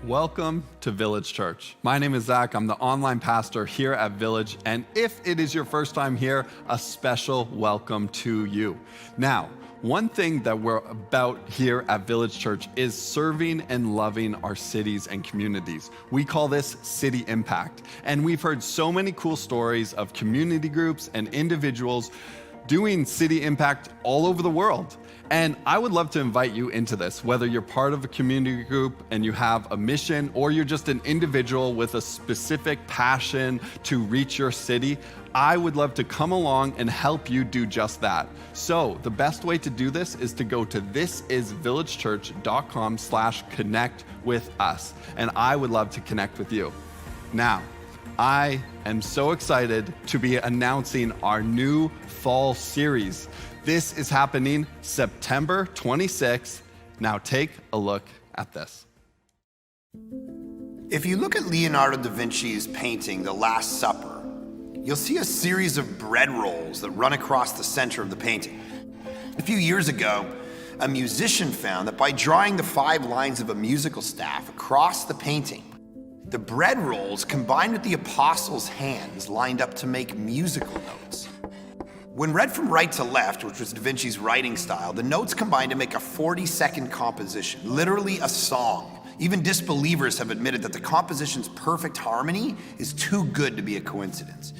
Welcome to Village Church. My name is Zach. I'm the online pastor here at Village. And if it is your first time here, a special welcome to you. Now, one thing that we're about here at Village Church is serving and loving our cities and communities. We call this City Impact. And we've heard so many cool stories of community groups and individuals doing City Impact all over the world. And I would love to invite you into this, whether you're part of a community group and you have a mission, or you're just an individual with a specific passion to reach your city. I would love to come along and help you do just that. So the best way to do this is to go to thisisvillagechurch.com/connect with us. And I would love to connect with you. Now, I am so excited to be announcing our new fall series. This is happening September 26th. Now take a look at this. If you look at Leonardo da Vinci's painting, The Last Supper, you'll see a series of bread rolls that run across the center of the painting. A few years ago, a musician found that by drawing the 5 lines of a musical staff across the painting, the bread rolls combined with the apostles' hands lined up to make musical notes. When read from right to left, which was Da Vinci's writing style, the notes combined to make a 40-second composition, literally a song. Even disbelievers have admitted that the composition's perfect harmony is too good to be a coincidence.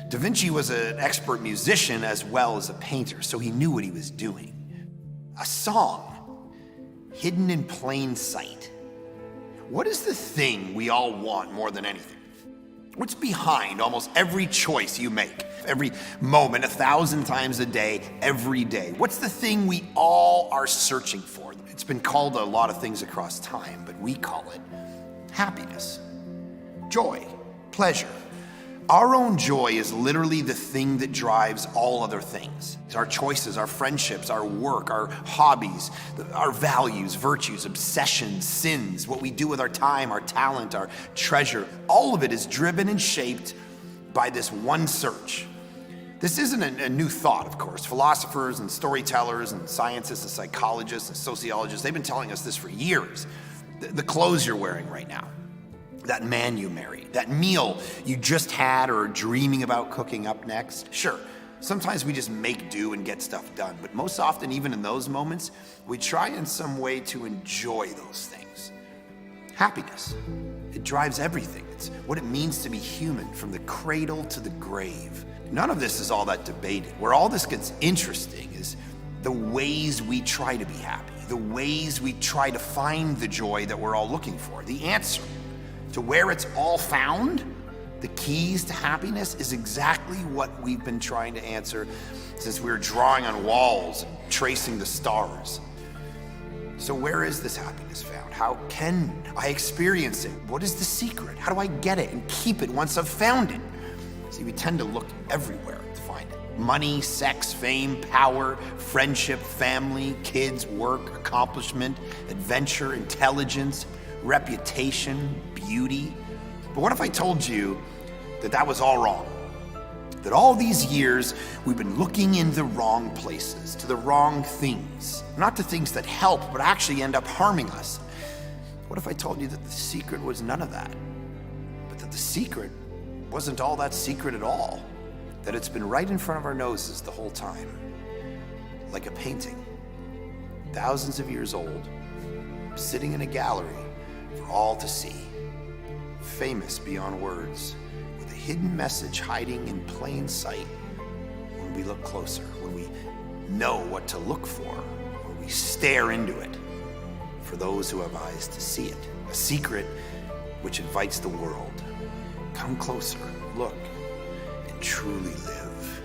Da Vinci was an expert musician as well as a painter, so he knew what he was doing. A song, hidden in plain sight. What is the thing we all want more than anything? What's behind almost every choice you make, every moment, 1,000 times a day, every day? What's the thing we all are searching for? It's been called a lot of things across time, but we call it happiness, joy, pleasure. Our own joy is literally the thing that drives all other things. It's our choices, our friendships, our work, our hobbies, our values, virtues, obsessions, sins, what we do with our time, our talent, our treasure. All of it is driven and shaped by this one search. This isn't a new thought, of course. Philosophers and storytellers and scientists and psychologists and sociologists, they've been telling us this for years. The clothes you're wearing right now, that man you married, that meal you just had or are dreaming about cooking up next. Sure, sometimes we just make do and get stuff done, but most often, even in those moments, we try in some way to enjoy those things. Happiness, it drives everything. It's what it means to be human, from the cradle to the grave. None of this is all that debated. Where all this gets interesting is the ways we try to be happy, the ways we try to find the joy that we're all looking for, the answer to where it's all found. The keys to happiness is exactly what we've been trying to answer since we were drawing on walls and tracing the stars. So where is this happiness found? How can I experience it? What is the secret? How do I get it and keep it once I've found it? See, we tend to look everywhere to find it. Money, sex, fame, power, friendship, family, kids, work, accomplishment, adventure, intelligence, reputation, beauty. But what if I told you that that was all wrong? That all these years we've been looking in the wrong places, to the wrong things, not to things that help, but actually end up harming us. What if I told you that the secret was none of that, but that the secret wasn't all that secret at all, that it's been right in front of our noses the whole time, like a painting, thousands of years old, sitting in a gallery for all to see, famous beyond words, with a hidden message hiding in plain sight when we look closer, when we know what to look for, or we stare into it. For those who have eyes to see it, a secret which invites the world. Come closer, look, and truly live.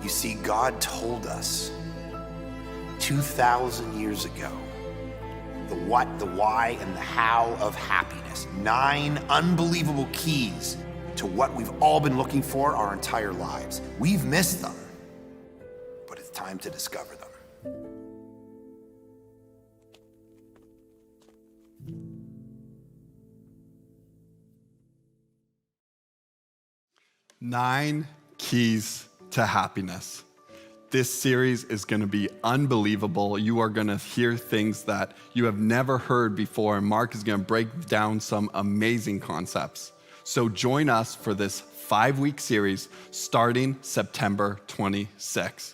You see, God told us 2,000 years ago the what, the why, and the how of happiness. 9 unbelievable keys to what we've all been looking for our entire lives. We've missed them, but it's time to discover them. Nine keys to happiness. This series is going to be unbelievable. You are going to hear things that you have never heard before, and Mark is going to break down some amazing concepts. So join us for this 5-week series starting September 26th.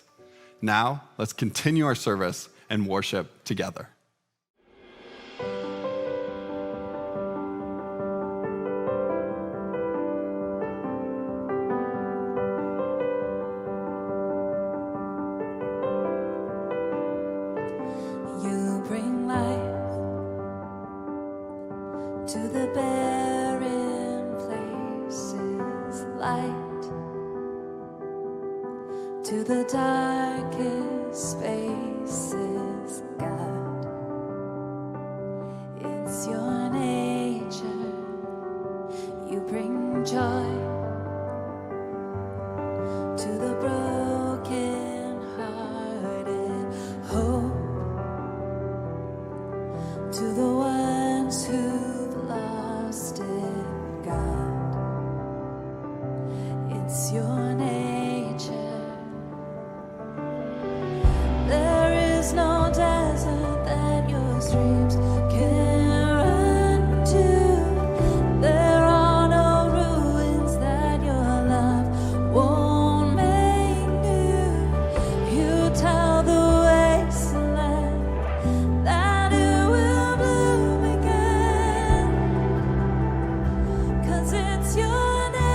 Now, let's continue our service and worship together. You bring life to the barren places, light to the darkest spaces, God. It's your nature. You bring joy to the broken hearted, hope to the ones who've lost it, God. It's your nature. There is no desert that your streams can run to. There are no ruins that your love won't make new. You tell the wasteland that it will bloom again, 'cause it's your nature.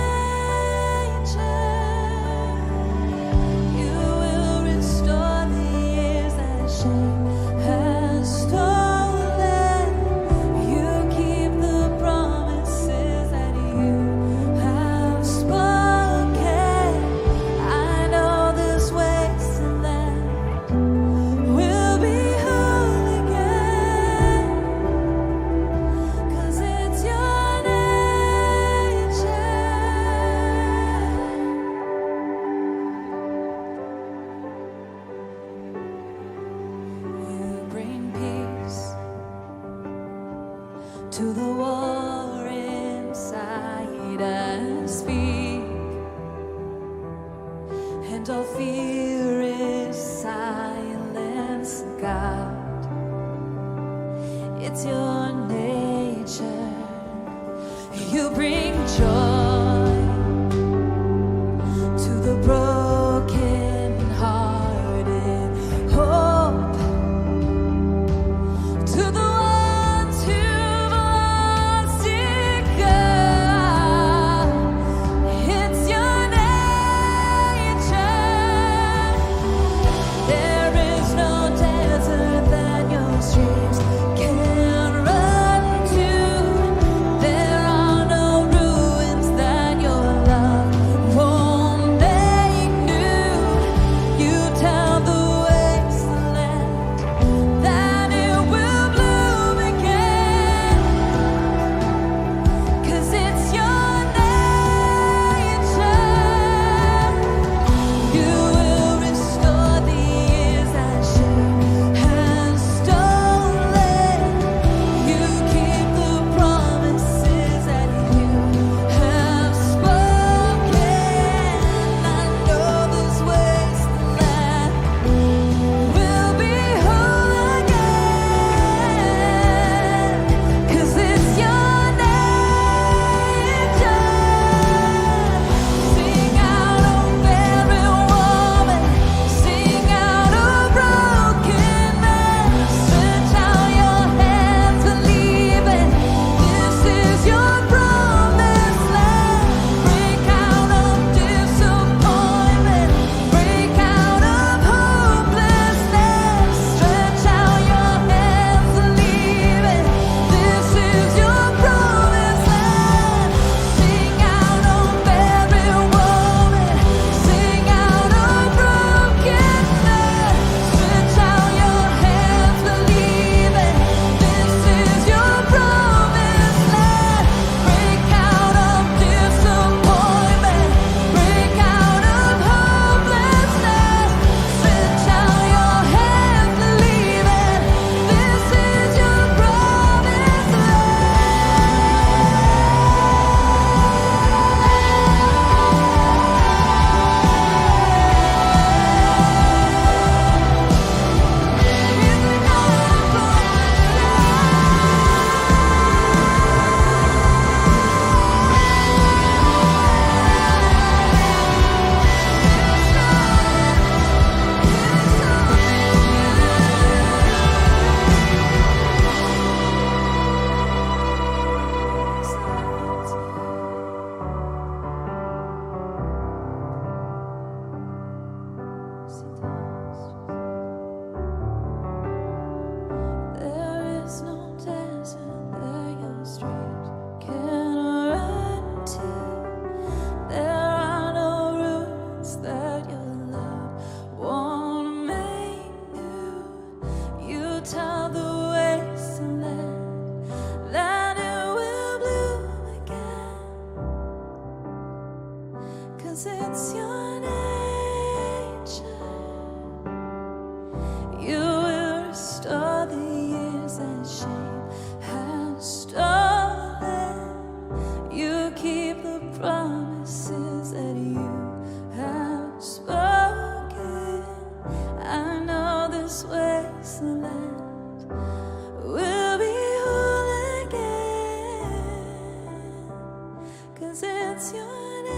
You will restore the years that shame has stolen. You keep the promises that you have spoken. I know this wasteland will be whole again, 'cause it's your nature. You bring peace to the war inside us. Speak, and all fear is silence, God. It's your nature. You bring joy to the broken hearted, hope to the ones who've lost it, God. It's your nature. There is no desert that your streams can run to. There are no ruins There is no desert that your streams can run to. There are no ruins that your love won't make new. You tell the wasteland that it will bloom again, 'cause it's your nature. You will restore the years that shame has stolen. You keep the promises that you have spoken. I know this wasteland will be whole again, 'cause it's your nature.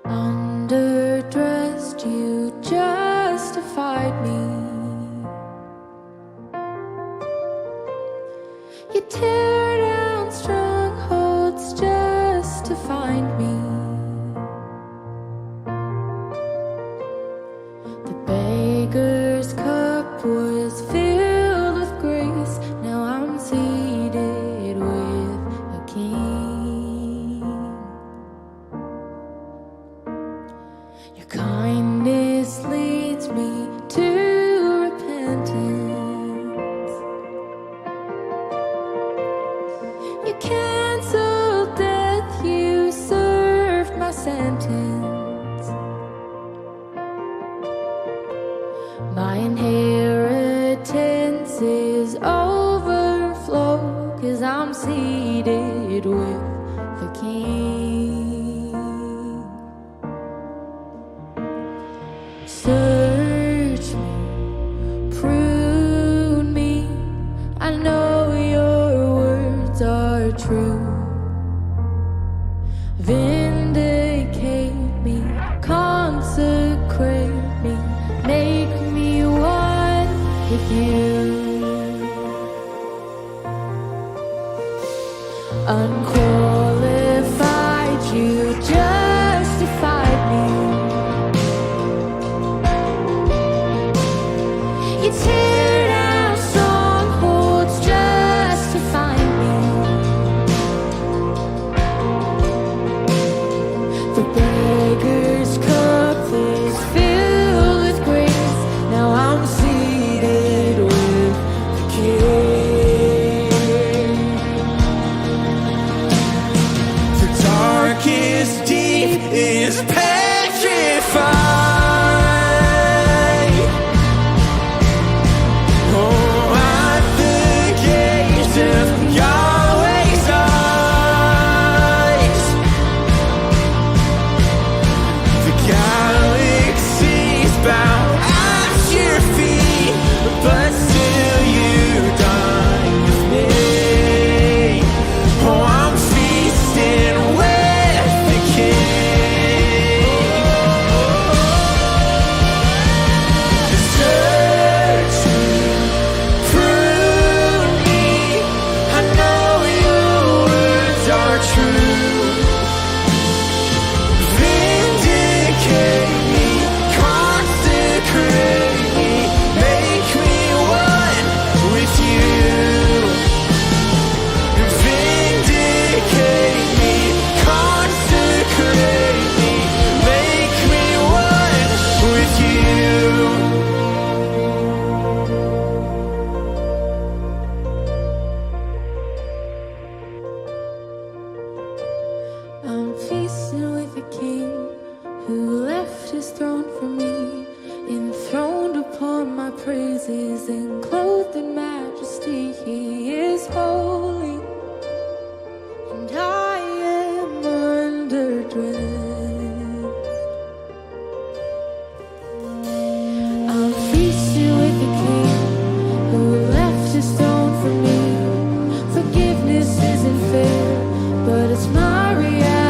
Underdressed, you justified me. You tear down strongholds just to find me. The beggar's cup was filled with grace. Now I'm seated with a king. Your kindness leads me to repentance. You canceled death, you served my sentence. My inheritance is overflow, 'cause I'm seated with the King. Search me, prune me. I know your words are true. Vindicate me, consecrate me, make me one with you. Unqualified, you justified me. You tear down strongholds just to find me. The beggar's cup is filled with grace. Now I'm seated with the King. The darkest deep is petrified. Oh, at the gates of Yahweh's eyes, the galaxies bow at your feet, but still you dine with me. Oh, I'm feasting with the King. Search me, prune me. I know your words are true. Vindicate me, consecrate me, make me one with you. Vindicate me, consecrate me, make me one with you. I'm feasting with the King who left his throne for me, enthroned upon my praises and clothed in majesty. He is holy, and I am underdressed. I'm feasting with the King who left his throne for me. Forgiveness isn't fair, but it's my reality.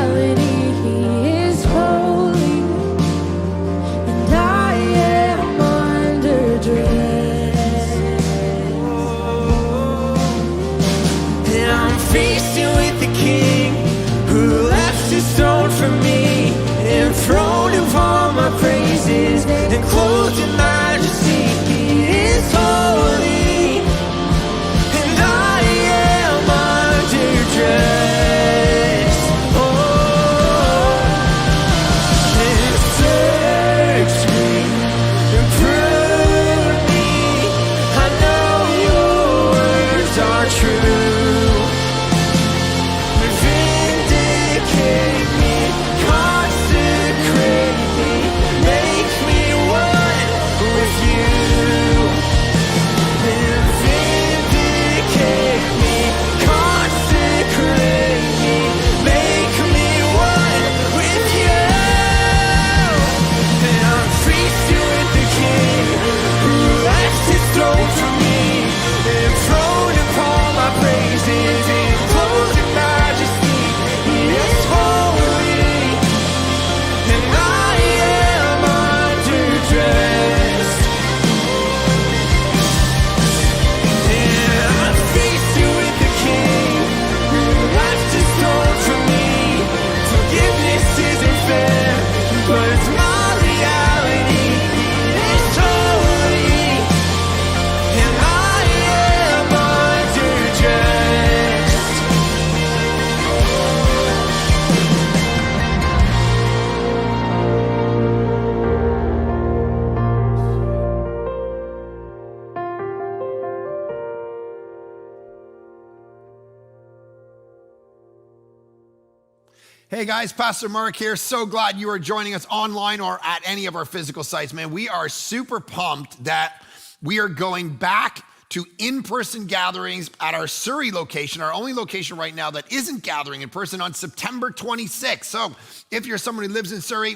Hey guys, Pastor Mark here. So glad you are joining us online or at any of our physical sites, man. We are super pumped that we are going back to in-person gatherings at our Surrey location, our only location right now that isn't gathering in person, on September 26th. So if you're someone who lives in Surrey,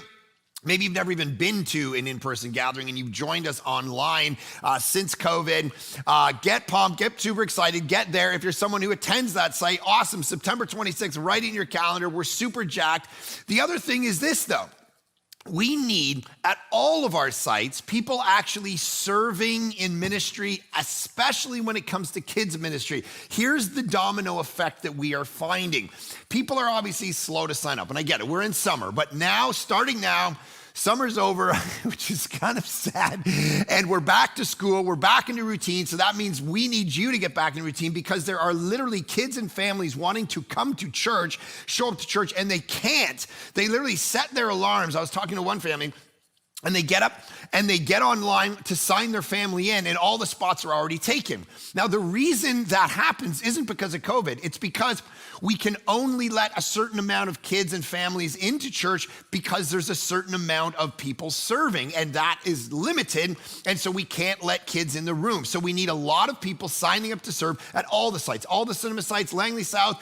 maybe you've never even been to an in-person gathering and you've joined us online since COVID. Get pumped, get super excited, get there. If you're someone who attends that site, awesome. September 26th, right in your calendar. We're super jacked. The other thing is this though. We need, at all of our sites, people actually serving in ministry, especially when it comes to kids ministry. Here's the domino effect that we are finding. People are obviously slow to sign up, and I get it, we're in summer, but now, starting now, summer's over, which is kind of sad, and we're back to school, we're back into routine, so that means we need you to get back in routine because there are literally kids and families wanting to come to church, show up to church, and they can't. They literally set their alarms. I was talking to one family, and they get up and they get online to sign their family in, and all the spots are already taken. Now, the reason that happens isn't because of COVID. It's because we can only let a certain amount of kids and families into church because there's a certain amount of people serving, and that is limited, and so we can't let kids in the room. So we need a lot of people signing up to serve at all the sites, all the cinema sites, Langley South,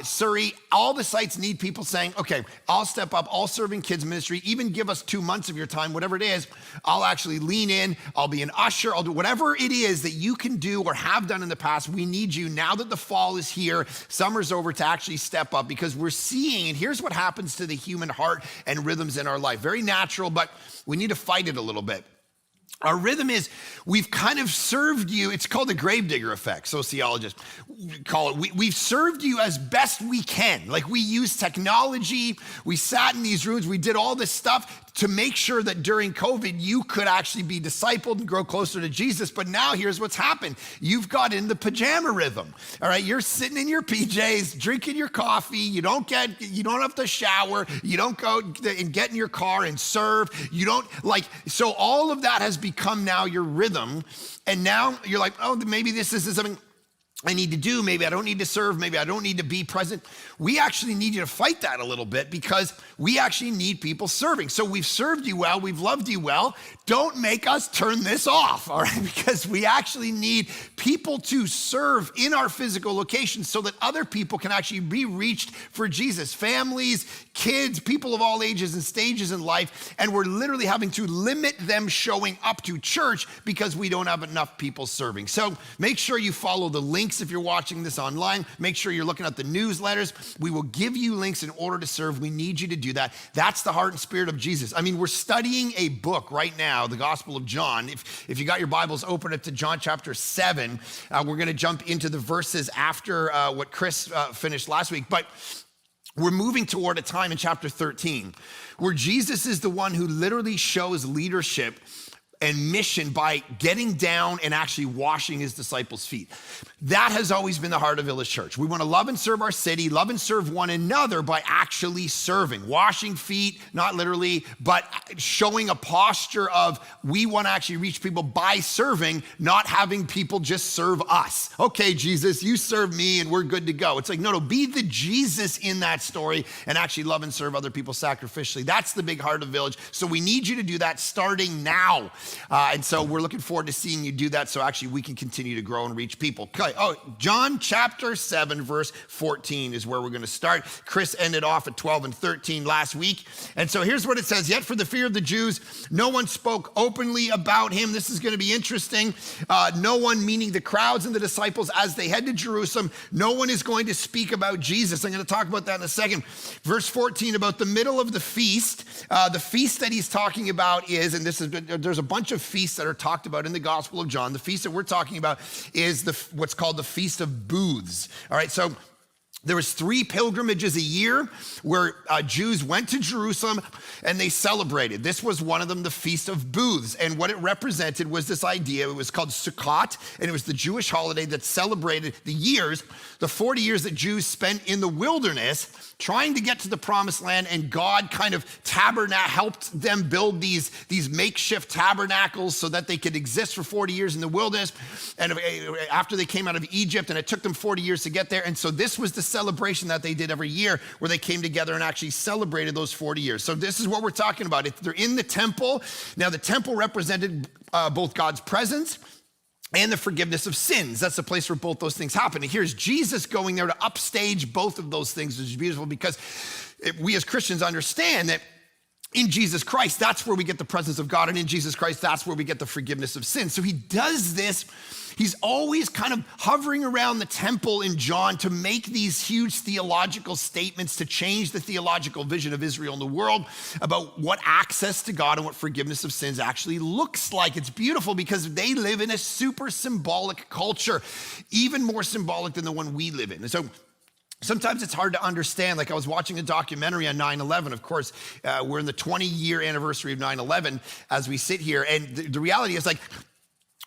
Surrey, all the sites need people saying, okay, I'll step up, I'll serve in kids ministry, even give us 2 months of your time, whatever it is, I'll actually lean in, I'll be an usher, I'll do whatever it is that you can do or have done in the past. We need you now that the fall is here, summer's over, to actually step up, because we're seeing, and here's what happens to the human heart and rhythms in our life. Very natural, but we need to fight it a little bit. Our rhythm is, we've kind of served you, it's called the gravedigger effect, sociologists call it. We've served you as best we can. Like, we use technology, we sat in these rooms, we did all this stuff to make sure that during COVID, you could actually be discipled and grow closer to Jesus. But now here's what's happened. You've got in the pajama rhythm, all right? You're sitting in your PJs, drinking your coffee. You don't have to shower. You don't go and get in your car and serve. So all of that has become now your rhythm. And now you're like, oh, maybe this is something I need to do. Maybe I don't need to serve. Maybe I don't need to be present. We actually need you to fight that a little bit, because we actually need people serving. So we've served you well. We've loved you well. Don't make us turn this off, all right? Because we actually need people to serve in our physical locations so that other people can actually be reached for Jesus. Families, kids, people of all ages and stages in life. And we're literally having to limit them showing up to church because we don't have enough people serving. So make sure you follow the links if you're watching this online. Make sure you're looking at the newsletters. We will give you links in order to serve. We need you to do that. That's the heart and spirit of Jesus. I mean, we're studying a book right now, the Gospel of John. If you got your Bibles, open it to John chapter 7. We're going to jump into the verses after what Chris finished last week. But we're moving toward a time in chapter 13 where Jesus is the one who literally shows leadership and mission by getting down and actually washing his disciples' feet. That has always been the heart of Village Church. We want to love and serve our city, love and serve one another by actually serving, washing feet, not literally, but showing a posture of we want to actually reach people by serving, not having people just serve us. Okay, Jesus, you serve me and we're good to go. It's like, no, be the Jesus in that story and actually love and serve other people sacrificially. That's the big heart of Village. So we need you to do that starting now. And so we're looking forward to seeing you do that so actually we can continue to grow and reach people. Okay. Oh, John chapter 7, verse 14 is where we're going to start. Chris ended off at 12 and 13 last week. And so here's what it says. Yet for the fear of the Jews, no one spoke openly about him. This is going to be interesting. No one, meaning the crowds and the disciples, as they head to Jerusalem, no one is going to speak about Jesus. I'm going to talk about that in a second. Verse 14, about the middle of the feast that he's talking about is, and there's a bunch of feasts that are talked about in the Gospel of John. The feast that we're talking about is what's called the Feast of Booths. All right, so there was 3 pilgrimages a year where Jews went to Jerusalem and they celebrated. This was one of them, the Feast of Booths. And what it represented was this idea. It was called Sukkot, and it was the Jewish holiday that celebrated the 40 years that Jews spent in the wilderness trying to get to the promised land, and God kind of helped them build these makeshift tabernacles so that they could exist for 40 years in the wilderness. And after they came out of Egypt, and it took them 40 years to get there. And so this was the celebration that they did every year where they came together and actually celebrated those 40 years. So this is what we're talking about. They're in the temple. Now the temple represented both God's presence and the forgiveness of sins. That's the place where both those things happen. And here's Jesus going there to upstage both of those things, which is beautiful because we as Christians understand that in Jesus Christ, that's where we get the presence of God. And in Jesus Christ, that's where we get the forgiveness of sins. So he does this. He's always kind of hovering around the temple in John to make these huge theological statements, to change the theological vision of Israel in the world about what access to God and what forgiveness of sins actually looks like. It's beautiful because they live in a super symbolic culture, even more symbolic than the one we live in. And so sometimes it's hard to understand. Like I was watching a documentary on 9/11. Of course, we're in the 20-year anniversary of 9/11 as we sit here. And the reality is like,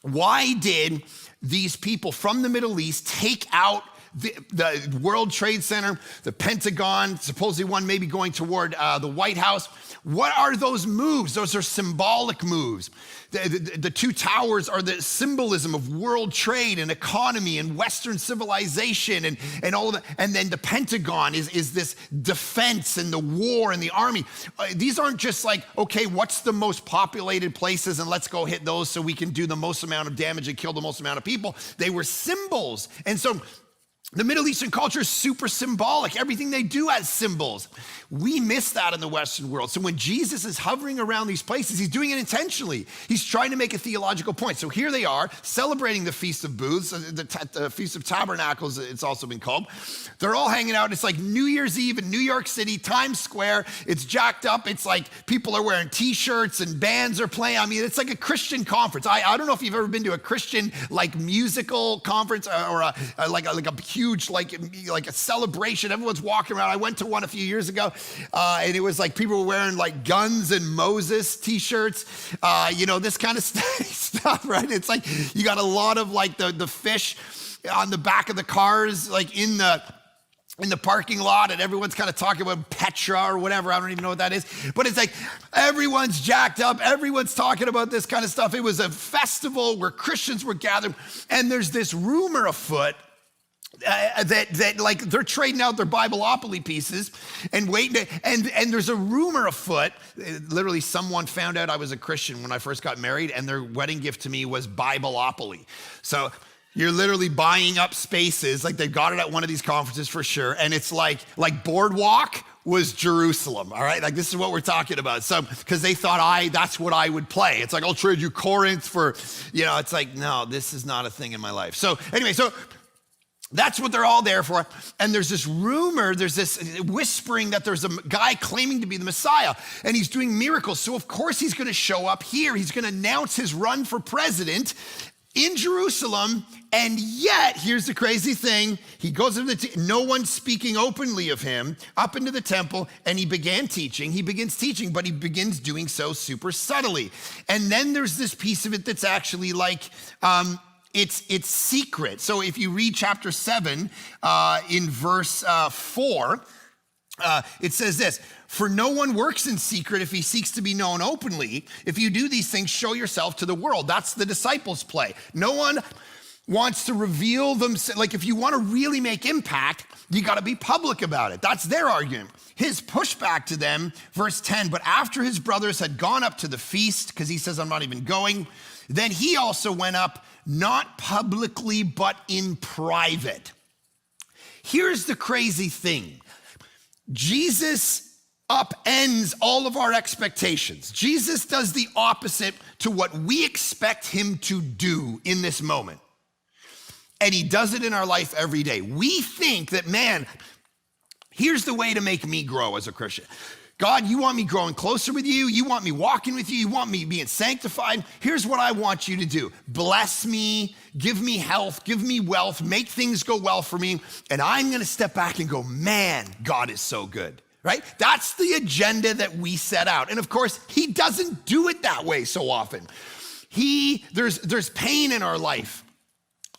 why did these people from the Middle East take out the World Trade Center, the Pentagon, supposedly one maybe going toward the White House? What are those moves? Those are symbolic moves. The two towers are the symbolism of world trade and economy and Western civilization and all of that. And then the Pentagon is this defense and the war and the army. These aren't just like, okay, what's the most populated places and let's go hit those so we can do the most amount of damage and kill the most amount of people. They were symbols. And so the Middle Eastern culture is super symbolic. Everything they do has symbols. We miss that in the Western world. So when Jesus is hovering around these places, he's doing it intentionally. He's trying to make a theological point. So here they are celebrating the Feast of Booths, the Feast of Tabernacles, it's also been called. They're all hanging out. It's like New Year's Eve in New York City, Times Square. It's jacked up. It's like people are wearing t-shirts and bands are playing. I mean, it's like a Christian conference. I don't know if you've ever been to a Christian like musical conference or like a huge like a celebration. Everyone's walking around. I went to one a few years ago, and it was like people were wearing like Guns and Moses t-shirts, this kind of stuff, right? It's like you got a lot of like the fish on the back of the cars, like in the parking lot, and everyone's kind of talking about Petra or whatever. I don't even know what that is. But it's like everyone's jacked up. Everyone's talking about this kind of stuff. It was a festival where Christians were gathered, and there's this rumor afoot that like they're trading out their Bibleopoly pieces and waiting and there's a rumor afoot. Literally, someone found out I was a Christian when I first got married, and their wedding gift to me was Bibleopoly. So you're literally buying up spaces, like they've got it at one of these conferences for sure, and it's like Boardwalk was Jerusalem, all right? Like this is what we're talking about. So, because they thought that's what I would play. It's like, I'll trade you Corinth for, it's like, no, this is not a thing in my life. So anyway, that's what they're all there for. And there's this rumor, there's this whispering that there's a guy claiming to be the Messiah, and he's doing miracles. So of course he's gonna show up here. He's gonna announce his run for president in Jerusalem. And yet, here's the crazy thing. He goes into no one speaking openly of him up into the temple, and he begins teaching, but he begins doing so super subtly. And then there's this piece of it that's actually like, it's secret. So if you read chapter 7 in verse 4, it says this: "For no one works in secret if he seeks to be known openly. If you do these things, show yourself to the world." That's the disciples' play. No one wants to reveal themselves. Like if you want to really make impact, you got to be public about it. That's their argument. His pushback to them, verse 10, "But after his brothers had gone up to the feast," because he says, "I'm not even going, then he also went up, not publicly, but in private." Here's the crazy thing. Jesus upends all of our expectations. Jesus does the opposite to what we expect him to do in this moment. And he does it in our life every day. We think that, man, here's the way to make me grow as a Christian. God, you want me growing closer with you. You want me walking with you. You want me being sanctified. Here's what I want you to do. Bless me, give me health, give me wealth, make things go well for me. And I'm going to step back and go, man, God is so good, right? That's the agenda that we set out. And of course, he doesn't do it that way so often. There's pain in our life.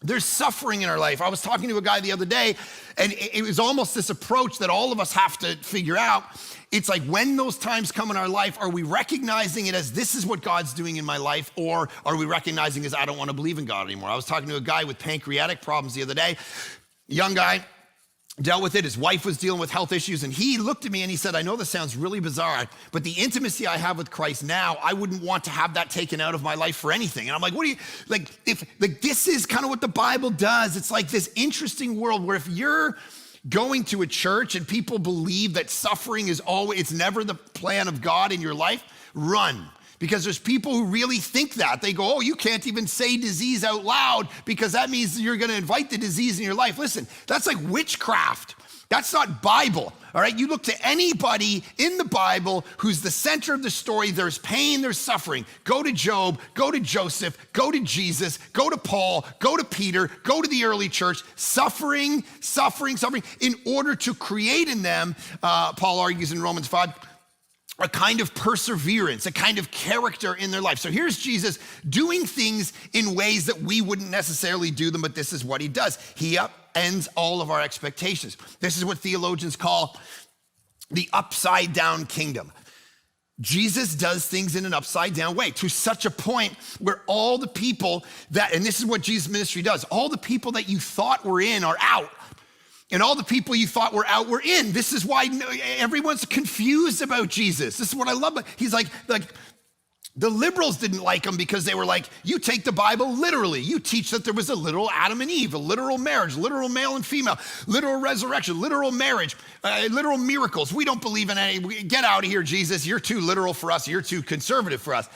There's suffering in our life. I was talking to a guy the other day, and it was almost this approach that all of us have to figure out. It's like, when those times come in our life, are we recognizing it as this is what God's doing in my life, or are we recognizing it as I don't want to believe in God anymore? I was talking to a guy with pancreatic problems the other day, young guy, dealt with it. His wife was dealing with health issues, and he looked at me and he said, I know this sounds really bizarre, but the intimacy I have with Christ now, I wouldn't want to have that taken out of my life for anything. And I'm like, what do you, this is kind of what the Bible does. It's like this interesting world where if you're going to a church and people believe that suffering is always, it's never the plan of God in your life, run. Because there's people who really think that. They go, oh, you can't even say disease out loud because that means you're gonna invite the disease in your life. Listen, that's like witchcraft. That's not Bible, all right? You look to anybody in the Bible who's the center of the story. There's pain, there's suffering. Go to Job, go to Joseph, go to Jesus, go to Paul, go to Peter, go to the early church. Suffering, in order to create in them, Paul argues in Romans 5, a kind of perseverance, a kind of character in their life. So here's Jesus doing things in ways that we wouldn't necessarily do them, but this is what he does. He upends all of our expectations. This is what theologians call the upside down kingdom. Jesus does things in an upside down way to such a point where all the people that, and this is what Jesus' ministry does, all the people that you thought were in are out. And all the people you thought were out were in. This is why everyone's confused about Jesus. This is what I love. He's like the liberals didn't like him because they were like, you take the Bible literally. You teach that there was a literal Adam and Eve, a literal marriage, literal male and female, literal resurrection, literal marriage, literal miracles. We don't believe in any. Get out of here, Jesus. You're too literal for us. You're too conservative for us.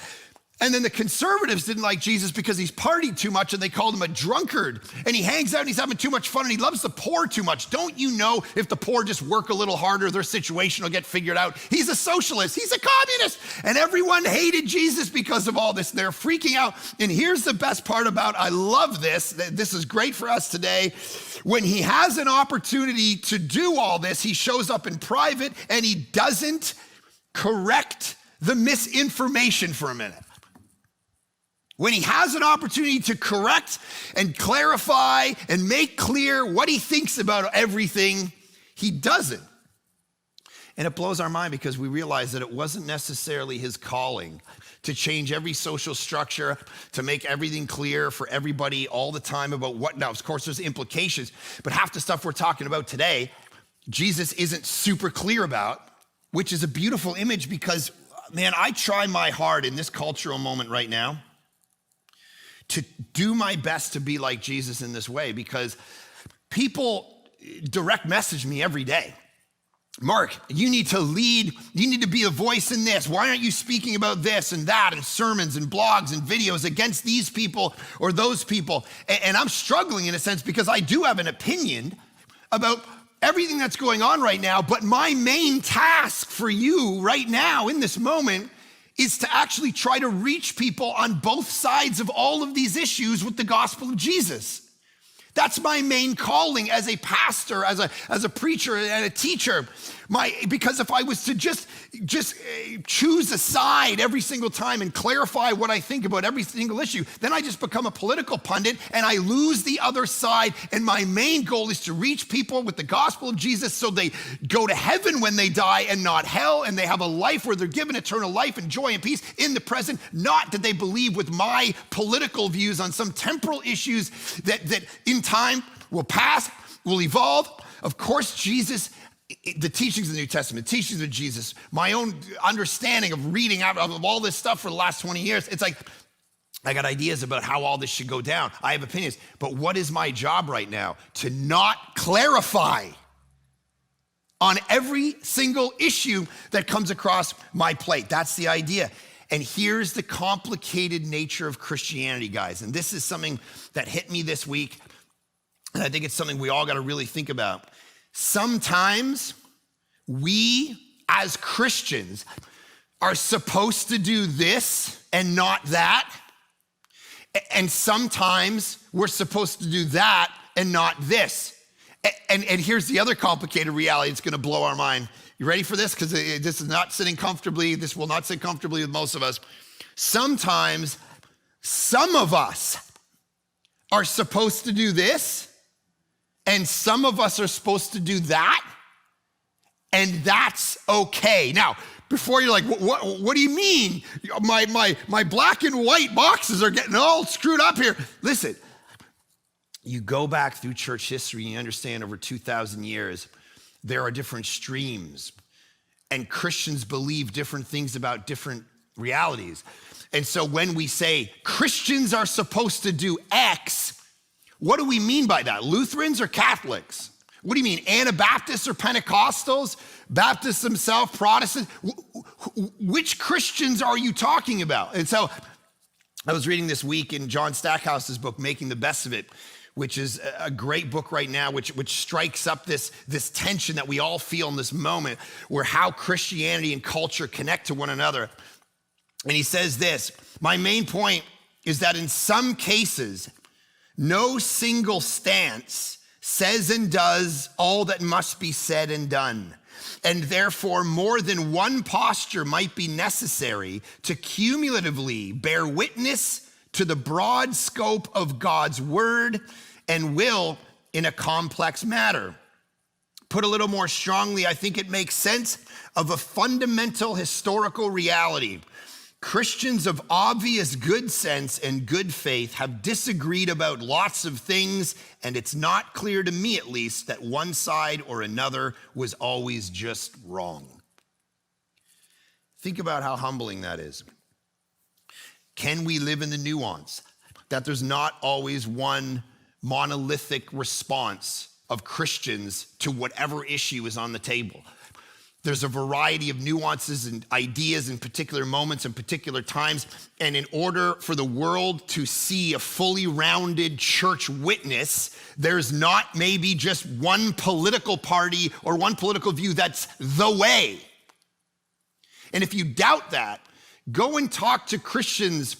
And then the conservatives didn't like Jesus because he's partied too much and they called him a drunkard. And he hangs out and he's having too much fun and he loves the poor too much. Don't you know if the poor just work a little harder, their situation will get figured out? He's a socialist. He's a communist. And everyone hated Jesus because of all this. They're freaking out. And here's the best part about, I love this. This is great for us today. When he has an opportunity to do all this, he shows up in private and he doesn't correct the misinformation for a minute. When he has an opportunity to correct and clarify and make clear what he thinks about everything, he doesn't. And it blows our mind because we realize that it wasn't necessarily his calling to change every social structure, to make everything clear for everybody all the time about what. Now, of course, there's implications, but half the stuff we're talking about today, Jesus isn't super clear about, which is a beautiful image because, man, I try my hard in this cultural moment right now to do my best to be like Jesus in this way because people direct message me every day. Mark, you need to lead, you need to be a voice in this. Why aren't you speaking about this and that and sermons and blogs and videos against these people or those people? And I'm struggling in a sense because I do have an opinion about everything that's going on right now, but my main task for you right now in this moment is to actually try to reach people on both sides of all of these issues with the gospel of Jesus. That's my main calling as a pastor, as a preacher and a teacher. Because if I was to just choose a side every single time and clarify what I think about every single issue, then I just become a political pundit and I lose the other side. And my main goal is to reach people with the gospel of Jesus so they go to heaven when they die and not hell, and they have a life where they're given eternal life and joy and peace in the present, not that they believe with my political views on some temporal issues that in time will pass, will evolve. Of course, Jesus, the teachings of the New Testament, teachings of Jesus, my own understanding of reading out of all this stuff for the last 20 years, it's like, I got ideas about how all this should go down. I have opinions, but what is my job right now? To not clarify on every single issue that comes across my plate. That's the idea. And here's the complicated nature of Christianity, guys. And this is something that hit me this week. And I think it's something we all got to really think about. Sometimes we as Christians are supposed to do this and not that. And sometimes we're supposed to do that and not this. And here's the other complicated reality that's going to blow our mind. You ready for this? Because this is not sitting comfortably. This will not sit comfortably with most of us. Sometimes some of us are supposed to do this, and some of us are supposed to do that, and that's okay. Now, before you're like, what do you mean? My black and white boxes are getting all screwed up here. Listen, you go back through church history and you understand over 2,000 years, there are different streams, and Christians believe different things about different realities. And so when we say Christians are supposed to do X, what do we mean by that? Lutherans or Catholics? What do you mean, Anabaptists or Pentecostals? Baptists themselves, Protestants? Which Christians are you talking about? And so I was reading this week in John Stackhouse's book, Making the Best of It, which is a great book right now, which strikes up this tension that we all feel in this moment, where how Christianity and culture connect to one another. And he says this: my main point is that in some cases, no single stance says and does all that must be said and done. And therefore, more than one posture might be necessary to cumulatively bear witness to the broad scope of God's word and will in a complex matter. Put a little more strongly, I think it makes sense of a fundamental historical reality. Christians of obvious good sense and good faith have disagreed about lots of things, and it's not clear to me, at least, that one side or another was always just wrong. Think about how humbling that is. Can we live in the nuance that there's not always one monolithic response of Christians to whatever issue is on the table? There's a variety of nuances and ideas in particular moments and particular times. And in order for the world to see a fully rounded church witness, there's not maybe just one political party or one political view that's the way. And if you doubt that, go and talk to Christians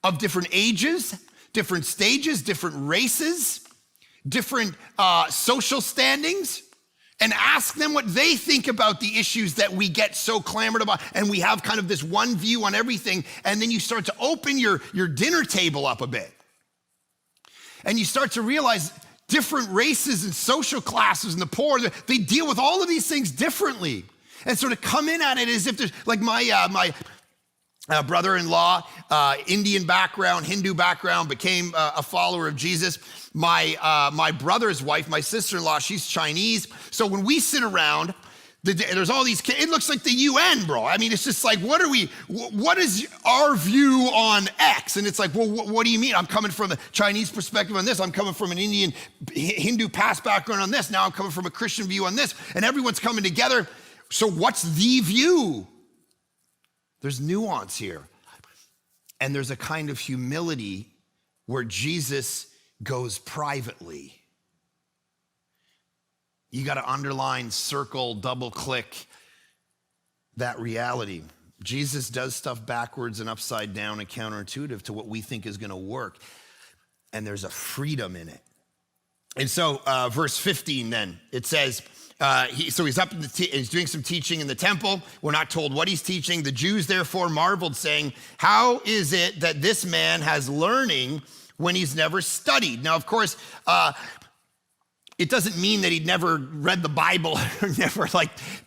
of different ages, different stages, different races, different social standings, and ask them what they think about the issues that we get so clamored about. And we have kind of this one view on everything. And then you start to open your dinner table up a bit. And you start to realize different races and social classes and the poor, they deal with all of these things differently. And sort of come in at it as if there's, like my brother-in-law, Indian background, Hindu background, became a follower of Jesus. My brother's wife, my sister-in-law, she's Chinese. So when we sit around, there's all these kids. It looks like the UN, bro. I mean, it's just like, what is our view on X? And it's like, well, what do you mean? I'm coming from a Chinese perspective on this. I'm coming from an Indian Hindu past background on this. Now I'm coming from a Christian view on this. And everyone's coming together. So what's the view? There's nuance here. And there's a kind of humility where Jesus goes privately. You got to underline, circle, double click that reality. Jesus does stuff backwards and upside down and counterintuitive to what we think is going to work. And there's a freedom in it. And so verse 15 then, it says, he's up in he's doing some teaching in the temple. We're not told what he's teaching. The Jews therefore marveled, saying, how is it that this man has learning when he's never studied? Now, of course, it doesn't mean that he'd never read the Bible or never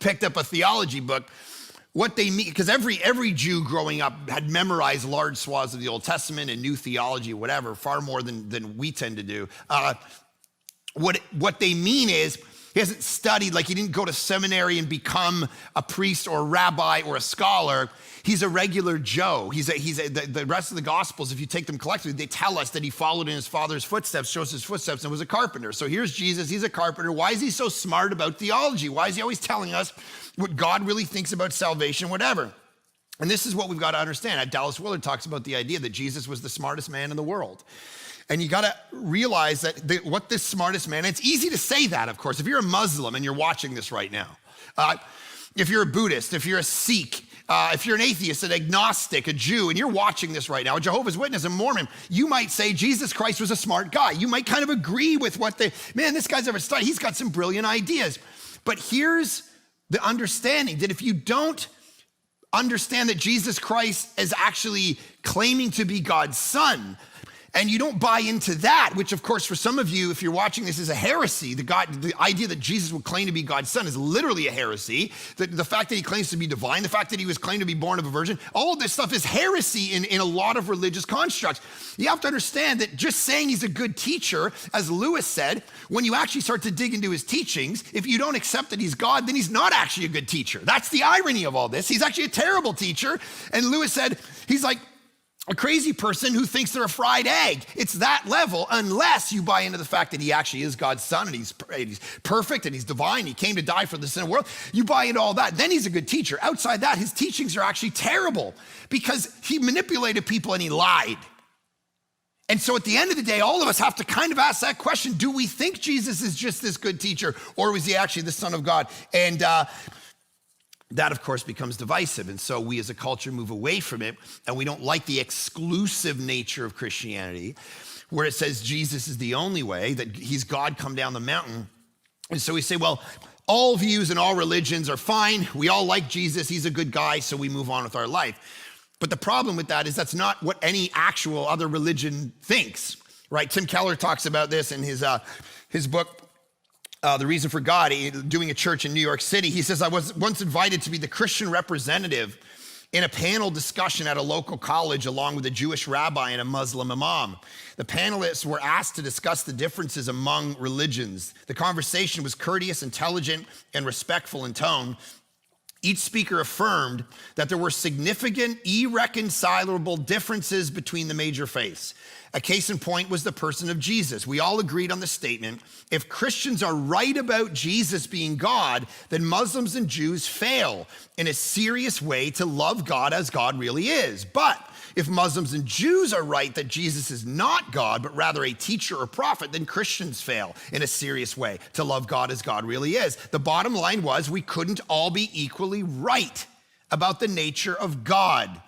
picked up a theology book. What they mean, because every Jew growing up had memorized large swaths of the Old Testament and knew theology, whatever, far more than we tend to do. What they mean is, he hasn't studied, he didn't go to seminary and become a priest or a rabbi or a scholar. He's a regular Joe. The rest of the Gospels, if you take them collectively, they tell us that he followed in his father's footsteps, chose his footsteps, and was a carpenter. So here's Jesus, he's a carpenter. Why is he so smart about theology? Why is he always telling us what God really thinks about salvation, whatever? And this is what we've got to understand. Dallas Willard talks about the idea that Jesus was the smartest man in the world. And you got to realize that what this smartest man, it's easy to say that, of course. If you're a Muslim and you're watching this right now, if you're a Buddhist, if you're a Sikh, if you're an atheist, an agnostic, a Jew, and you're watching this right now, a Jehovah's Witness, a Mormon, you might say Jesus Christ was a smart guy. You might kind of agree with this guy's ever studied. He's got some brilliant ideas. But here's the understanding that if you don't understand that Jesus Christ is actually claiming to be God's son, and you don't buy into that, which of course for some of you, if you're watching this, is a heresy. The idea that Jesus would claim to be God's son is literally a heresy. The fact that he claims to be divine, the fact that he was claimed to be born of a virgin, all of this stuff is heresy in a lot of religious constructs. You have to understand that just saying he's a good teacher, as Lewis said, when you actually start to dig into his teachings, if you don't accept that he's God, then he's not actually a good teacher. That's the irony of all this. He's actually a terrible teacher. And Lewis said, he's like a crazy person who thinks they're a fried egg. It's that level, unless you buy into the fact that he actually is God's son and he's perfect and he's divine. He came to die for the sin of the world. You buy into all that, then he's a good teacher. Outside that, his teachings are actually terrible because he manipulated people and he lied. And so at the end of the day, all of us have to kind of ask that question: do we think Jesus is just this good teacher, or was he actually the Son of God? And that, of course, becomes divisive. And so we as a culture move away from it, and we don't like the exclusive nature of Christianity, where it says Jesus is the only way, that he's God come down the mountain. And so we say, well, all views and all religions are fine. We all like Jesus. He's a good guy, so we move on with our life. But the problem with that is that's not what any actual other religion thinks, right? Tim Keller talks about this in his book, The Reason for God, doing a church in New York City. He says, I was once invited to be the Christian representative in a panel discussion at a local college along with a Jewish rabbi and a Muslim imam. The panelists were asked to discuss the differences among religions. The conversation was courteous, intelligent, and respectful in tone. Each speaker affirmed that there were significant, irreconcilable differences between the major faiths. A case in point was the person of Jesus. We all agreed on the statement: if Christians are right about Jesus being God, then Muslims and Jews fail in a serious way to love God as God really is. But if Muslims and Jews are right that Jesus is not God, but rather a teacher or prophet, then Christians fail in a serious way to love God as God really is. The bottom line was we couldn't all be equally right about the nature of God.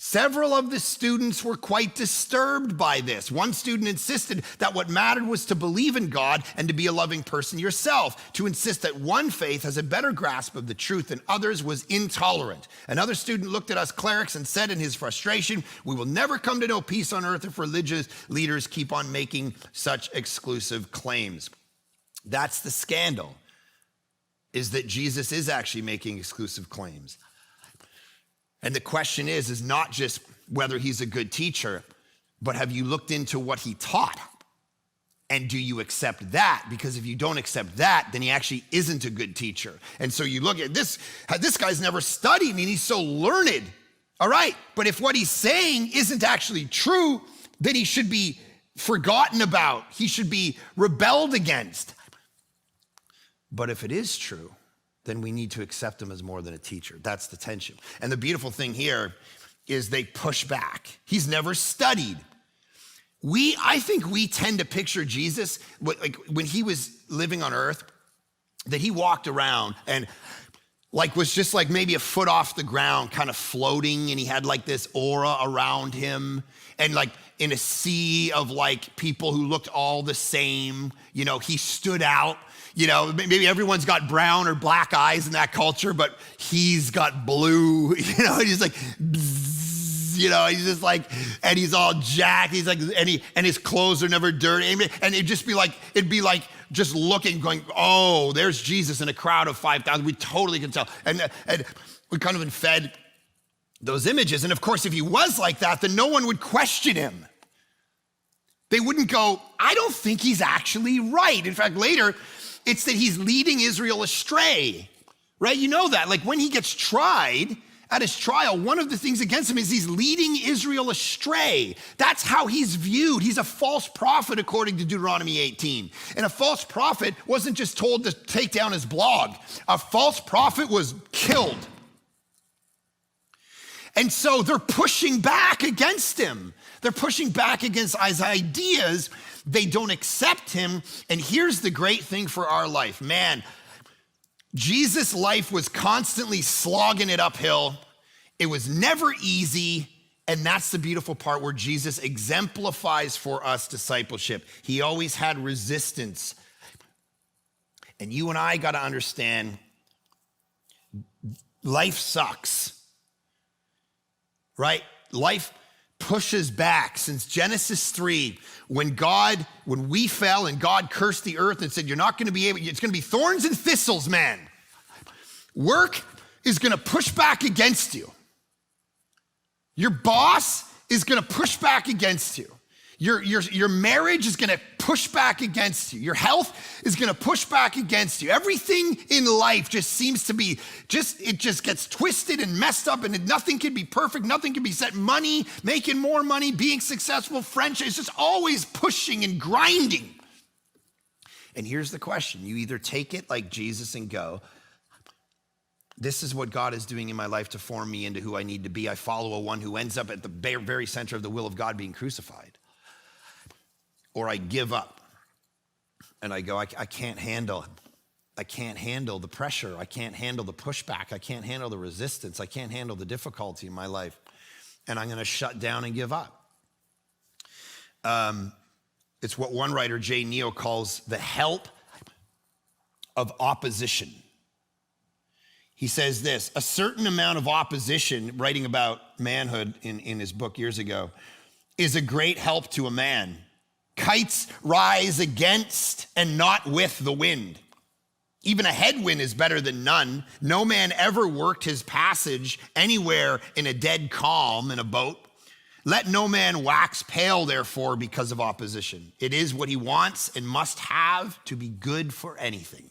Several of the students were quite disturbed by this. One student insisted that what mattered was to believe in God and to be a loving person yourself. To insist that one faith has a better grasp of the truth than others was intolerant. Another student looked at us clerics and said in his frustration, we will never come to know peace on earth if religious leaders keep on making such exclusive claims. That's the scandal, is that Jesus is actually making exclusive claims. And the question is not just whether he's a good teacher, but have you looked into what he taught? And do you accept that? Because if you don't accept that, then he actually isn't a good teacher. And so you look at this guy's never studied and he's so learned. All right, but if what he's saying isn't actually true, then he should be forgotten about. He should be rebelled against. But if it is true, then we need to accept him as more than a teacher. That's the tension. And the beautiful thing here is they push back. He's never studied. I think we tend to picture Jesus, like when he was living on earth, that he walked around and like was just like maybe a foot off the ground, kind of floating, and he had like this aura around him, and like in a sea of like people who looked all the same, you know, he stood out. You know, maybe everyone's got brown or black eyes in that culture, but he's got blue, you know, he's like, bzzz, you know, he's just like, and he's all jacked. He's like, and his clothes are never dirty. And it'd be like just looking, going, oh, there's Jesus in a crowd of 5,000. We totally can tell. And we kind of been fed those images. And of course, if he was like that, then no one would question him. They wouldn't go, I don't think he's actually right. In fact, later, it's that he's leading Israel astray, right? You know that. Like when he gets tried, at his trial, one of the things against him is he's leading Israel astray. That's how he's viewed. He's a false prophet, according to Deuteronomy 18. And a false prophet wasn't just told to take down his blog. A false prophet was killed. And so they're pushing back against him. They're pushing back against his ideas. They don't accept him. And here's the great thing for our life. Man, Jesus' life was constantly slogging it uphill. It was never easy. And that's the beautiful part where Jesus exemplifies for us discipleship. He always had resistance. And you and I got to understand, life sucks, right? Life pushes back since Genesis 3, when we fell and God cursed the earth and said, you're not gonna be able, it's gonna be thorns and thistles, man. Work is gonna push back against you. Your boss is gonna push back against you. Your marriage is gonna push back against you. Your health is gonna push back against you. Everything in life just seems to be, it just gets twisted and messed up, and nothing can be perfect, nothing can be set. Money, making more money, being successful, friendship, it's just always pushing and grinding. And here's the question, you either take it like Jesus and go, this is what God is doing in my life to form me into who I need to be. I follow a one who ends up at the very center of the will of God being crucified. Or I give up and I go, I can't handle the pressure. I can't handle the pushback. I can't handle the resistance. I can't handle the difficulty in my life. And I'm gonna shut down and give up. It's what one writer, Jay Neal, calls the help of opposition. He says this, a certain amount of opposition, writing about manhood in his book years ago, is a great help to a man. Kites rise against and not with the wind. Even a headwind is better than none. No man ever worked his passage anywhere in a dead calm in a boat. Let no man wax pale, therefore, because of opposition. It is what he wants and must have to be good for anything.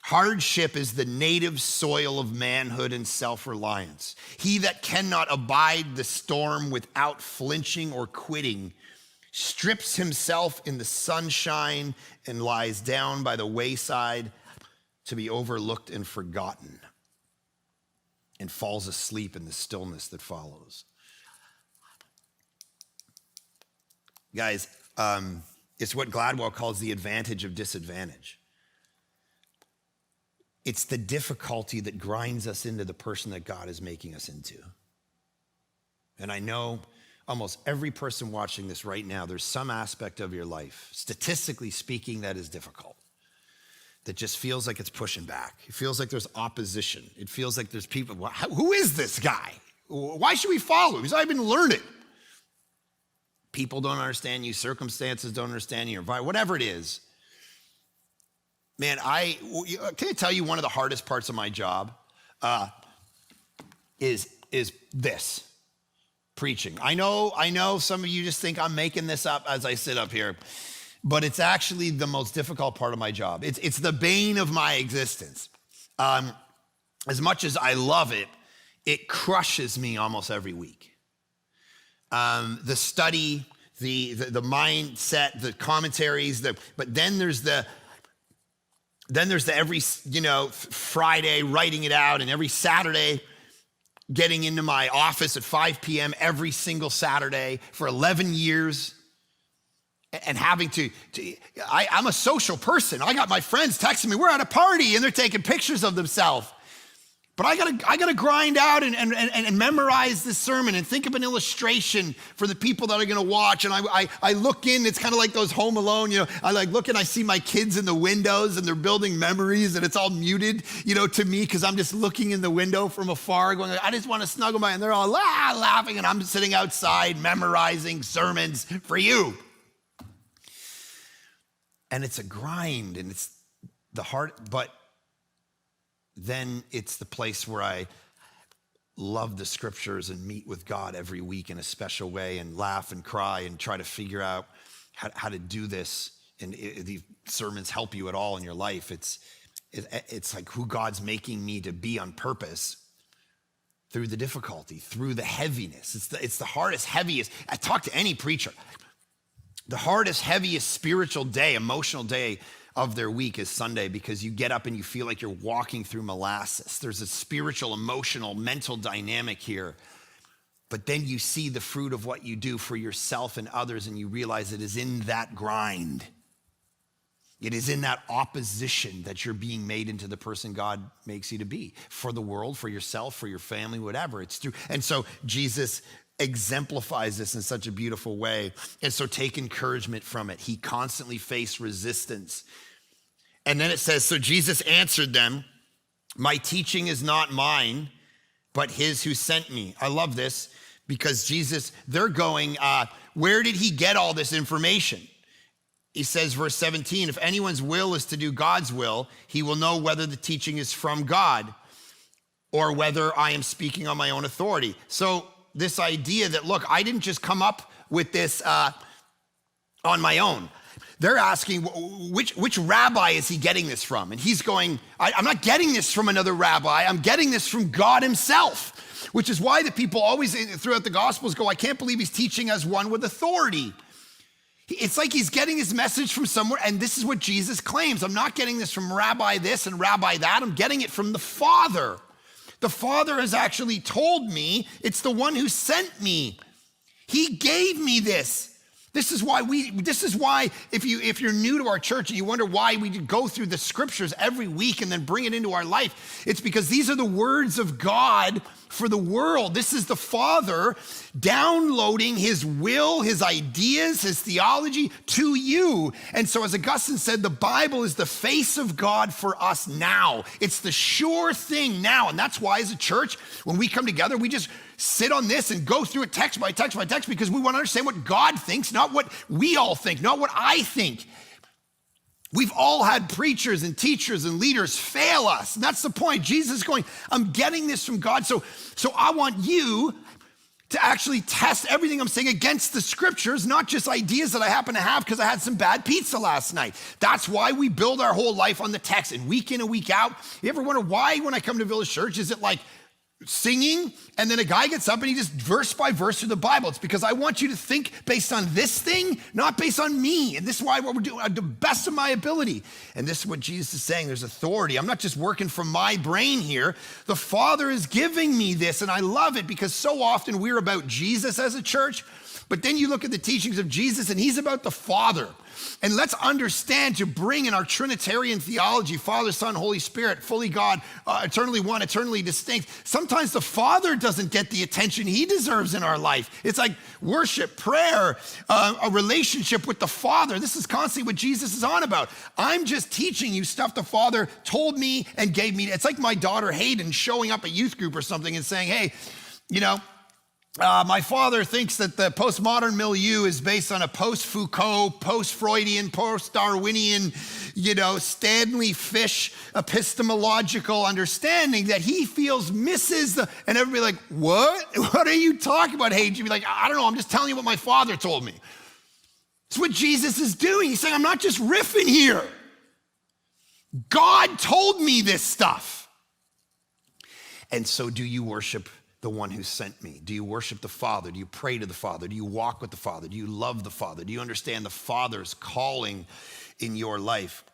Hardship is the native soil of manhood and self-reliance. He that cannot abide the storm without flinching or quitting strips himself in the sunshine and lies down by the wayside to be overlooked and forgotten, and falls asleep in the stillness that follows. Guys, it's what Gladwell calls the advantage of disadvantage. It's the difficulty that grinds us into the person that God is making us into. And I know almost every person watching this right now, there's some aspect of your life, statistically speaking, that is difficult, that just feels like it's pushing back. It feels like there's opposition. It feels like there's people, who is this guy? Why should we follow him? He's not even learning. People don't understand you, circumstances don't understand you, whatever it is. Man, can I tell you one of the hardest parts of my job is this. Preaching. I know some of you just think I'm making this up as I sit up here, but it's actually the most difficult part of my job. It's the bane of my existence. As much as I love it, it crushes me almost every week. The study, the mindset, the commentaries, but then there's the every Friday writing it out, and every Saturday getting into my office at 5 p.m. every single Saturday for 11 years and having I'm a social person. I got my friends texting me, we're at a party, and they're taking pictures of themselves. But I gotta grind out and memorize this sermon and think of an illustration for the people that are gonna watch. And I look in, it's kind of like those Home Alone, I look and I see my kids in the windows and they're building memories, and it's all muted, to me, because I'm just looking in the window from afar going, I just wanna snuggle by, and they're all laughing, and I'm sitting outside memorizing sermons for you. And it's a grind, and it's the heart, but then it's the place where I love the scriptures and meet with God every week in a special way, and laugh and cry and try to figure out how to do this. And if these sermons help you at all in your life, it's like who God's making me to be on purpose through the difficulty, through the heaviness. It's the hardest, heaviest. I talk to any preacher. The hardest, heaviest spiritual day, emotional day of their week is Sunday, because you get up and you feel like you're walking through molasses. There's a spiritual, emotional, mental dynamic here. But then you see the fruit of what you do for yourself and others, and you realize it is in that grind. It is in that opposition that you're being made into the person God makes you to be, for the world, for yourself, for your family, whatever. It's true. And so Jesus exemplifies this in such a beautiful way. And so take encouragement from it. He constantly faced resistance. And then it says, so Jesus answered them, my teaching is not mine, but his who sent me. I love this, Because Jesus, they're going, where did he get all this information? He says, verse 17, if anyone's will is to do God's will, he will know whether the teaching is from God or whether I am speaking on my own authority. So this idea that, look, I didn't just come up with this on my own. They're asking, which rabbi is he getting this from? And he's going, I'm not getting this from another rabbi. I'm getting this from God himself, which is why the people always throughout the Gospels go, I can't believe he's teaching as one with authority. It's like he's getting his message from somewhere, and this is what Jesus claims. I'm not getting this from rabbi this and rabbi that. I'm getting it from the Father. The Father has actually told me. It's the one who sent me. He gave me this. This is why if you're new to our church and you wonder why we go through the scriptures every week and then bring it into our life, it's because these are the words of God for the world. This is the Father downloading his will, his ideas, his theology to you. And so as Augustine said, the Bible is the face of God for us now. It's the sure thing now. And that's why as a church, when we come together, we just sit on this and go through it text by text by text, because we want to understand what God thinks, not what we all think, not what I think. We've all had preachers and teachers and leaders fail us. And that's the point. Jesus is going, I'm getting this from God. So I want you to actually test everything I'm saying against the scriptures, not just ideas that I happen to have because I had some bad pizza last night. That's why we build our whole life on the text, and week in and week out. You ever wonder why when I come to Village Church, is it like singing and then a guy gets up and he just verse by verse through the Bible? It's because I want you to think based on this thing, not based on me. And this is why what we're doing at the best of my ability. And this is what Jesus is saying. There's authority. I'm not just working from my brain here. The Father is giving me this, and I love it because so often we're about Jesus as a church, but then you look at the teachings of Jesus and he's about the Father. And let's understand to bring in our Trinitarian theology, Father, Son, Holy Spirit, fully God, eternally one, eternally distinct. Sometimes the Father doesn't get the attention he deserves in our life. It's like worship, prayer, a relationship with the Father. This is constantly what Jesus is on about. I'm just teaching you stuff the Father told me and gave me. It's like my daughter Hayden showing up at youth group or something and saying, hey, my father thinks that the postmodern milieu is based on a post-Foucault, post-Freudian, post-Darwinian, Stanley Fish epistemological understanding that he feels misses and everybody like, what? What are you talking about, Hayden? You'd be like, I don't know, I'm just telling you what my father told me. It's what Jesus is doing. He's saying, I'm not just riffing here. God told me this stuff. And so do you worship the one who sent me? Do you worship the Father? Do you pray to the Father? Do you walk with the Father? Do you love the Father? Do you understand the Father's calling in your life?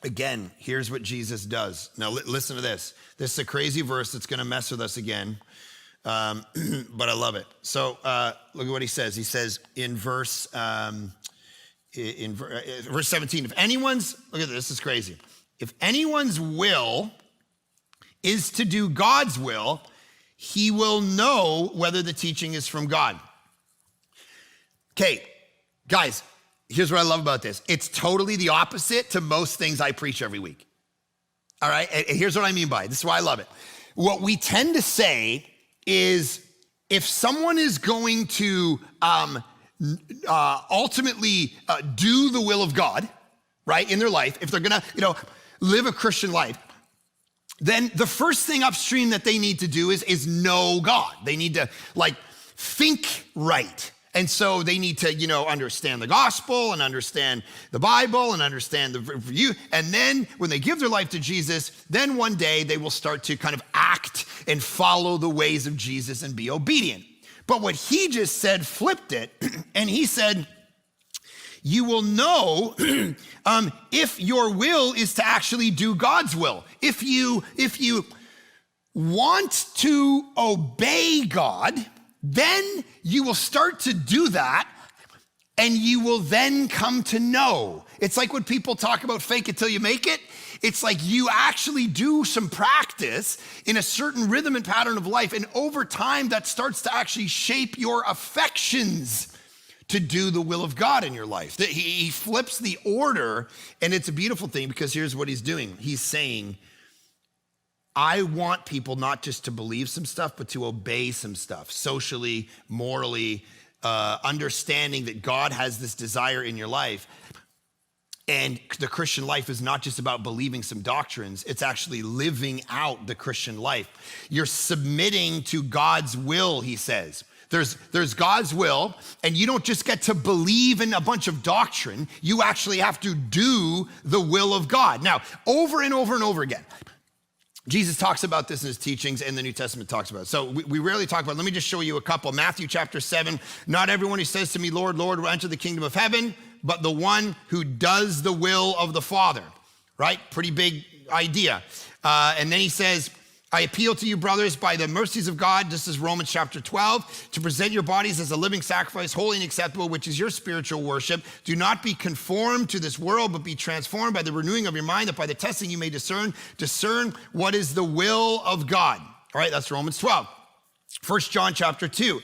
Again, here's what Jesus does. Now listen to this. This is a crazy verse that's going to mess with us again, but I love it. So look at what he says. He says in verse 17, look at this is crazy. If anyone's will is to do God's will, he will know whether the teaching is from God. Okay, guys, here's what I love about this. It's totally the opposite to most things I preach every week. All right, and here's what I mean by it. This is why I love it. What we tend to say is if someone is going to ultimately do the will of God, right, in their life, if they're gonna, live a Christian life, then the first thing upstream that they need to do is know God. They need to think right. And so they need to, understand the gospel and understand the Bible and understand the view. And then when they give their life to Jesus, then one day they will start to kind of act and follow the ways of Jesus and be obedient. But what he just said flipped it. And he said, you will know if your will is to actually do God's will. If you want to obey God, then you will start to do that, and you will then come to know. It's like when people talk about fake it till you make it. It's like you actually do some practice in a certain rhythm and pattern of life, and over time that starts to actually shape your affections to do the will of God in your life. He flips the order, and it's a beautiful thing because here's what he's doing. He's saying, I want people not just to believe some stuff, but to obey some stuff, socially, morally, understanding that God has this desire in your life. And the Christian life is not just about believing some doctrines, it's actually living out the Christian life. You're submitting to God's will, he says. There's God's will, and you don't just get to believe in a bunch of doctrine, you actually have to do the will of God. Now, over and over and over again, Jesus talks about this in his teachings, and the New Testament talks about it. So we rarely talk about it. Let me just show you a couple. Matthew chapter 7, not everyone who says to me, Lord, Lord, will enter the kingdom of heaven, but the one who does the will of the Father, right? Pretty big idea. And then he says, I appeal to you, brothers, by the mercies of God, this is Romans chapter 12, to present your bodies as a living sacrifice, holy and acceptable, which is your spiritual worship. Do not be conformed to this world, but be transformed by the renewing of your mind, that by the testing you may discern what is the will of God. All right, that's Romans 12. 1 John chapter 2.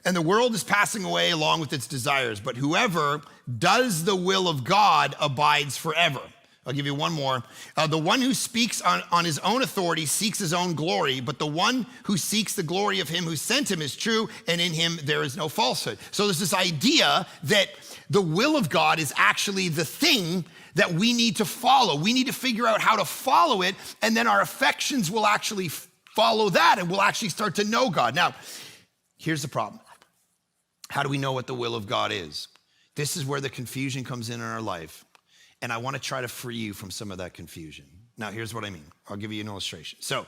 And the world is passing away along with its desires, but whoever does the will of God abides forever. I'll give you one more. The one who speaks on his own authority seeks his own glory, but the one who seeks the glory of him who sent him is true, and in him there is no falsehood. So there's this idea that the will of God is actually the thing that we need to follow. We need to figure out how to follow it, and then our affections will actually follow that, and we'll actually start to know God. Now, here's the problem. How do we know what the will of God is? This is where the confusion comes in our life. And I want to try to free you from some of that confusion. Now, here's what I mean. I'll give you an illustration. So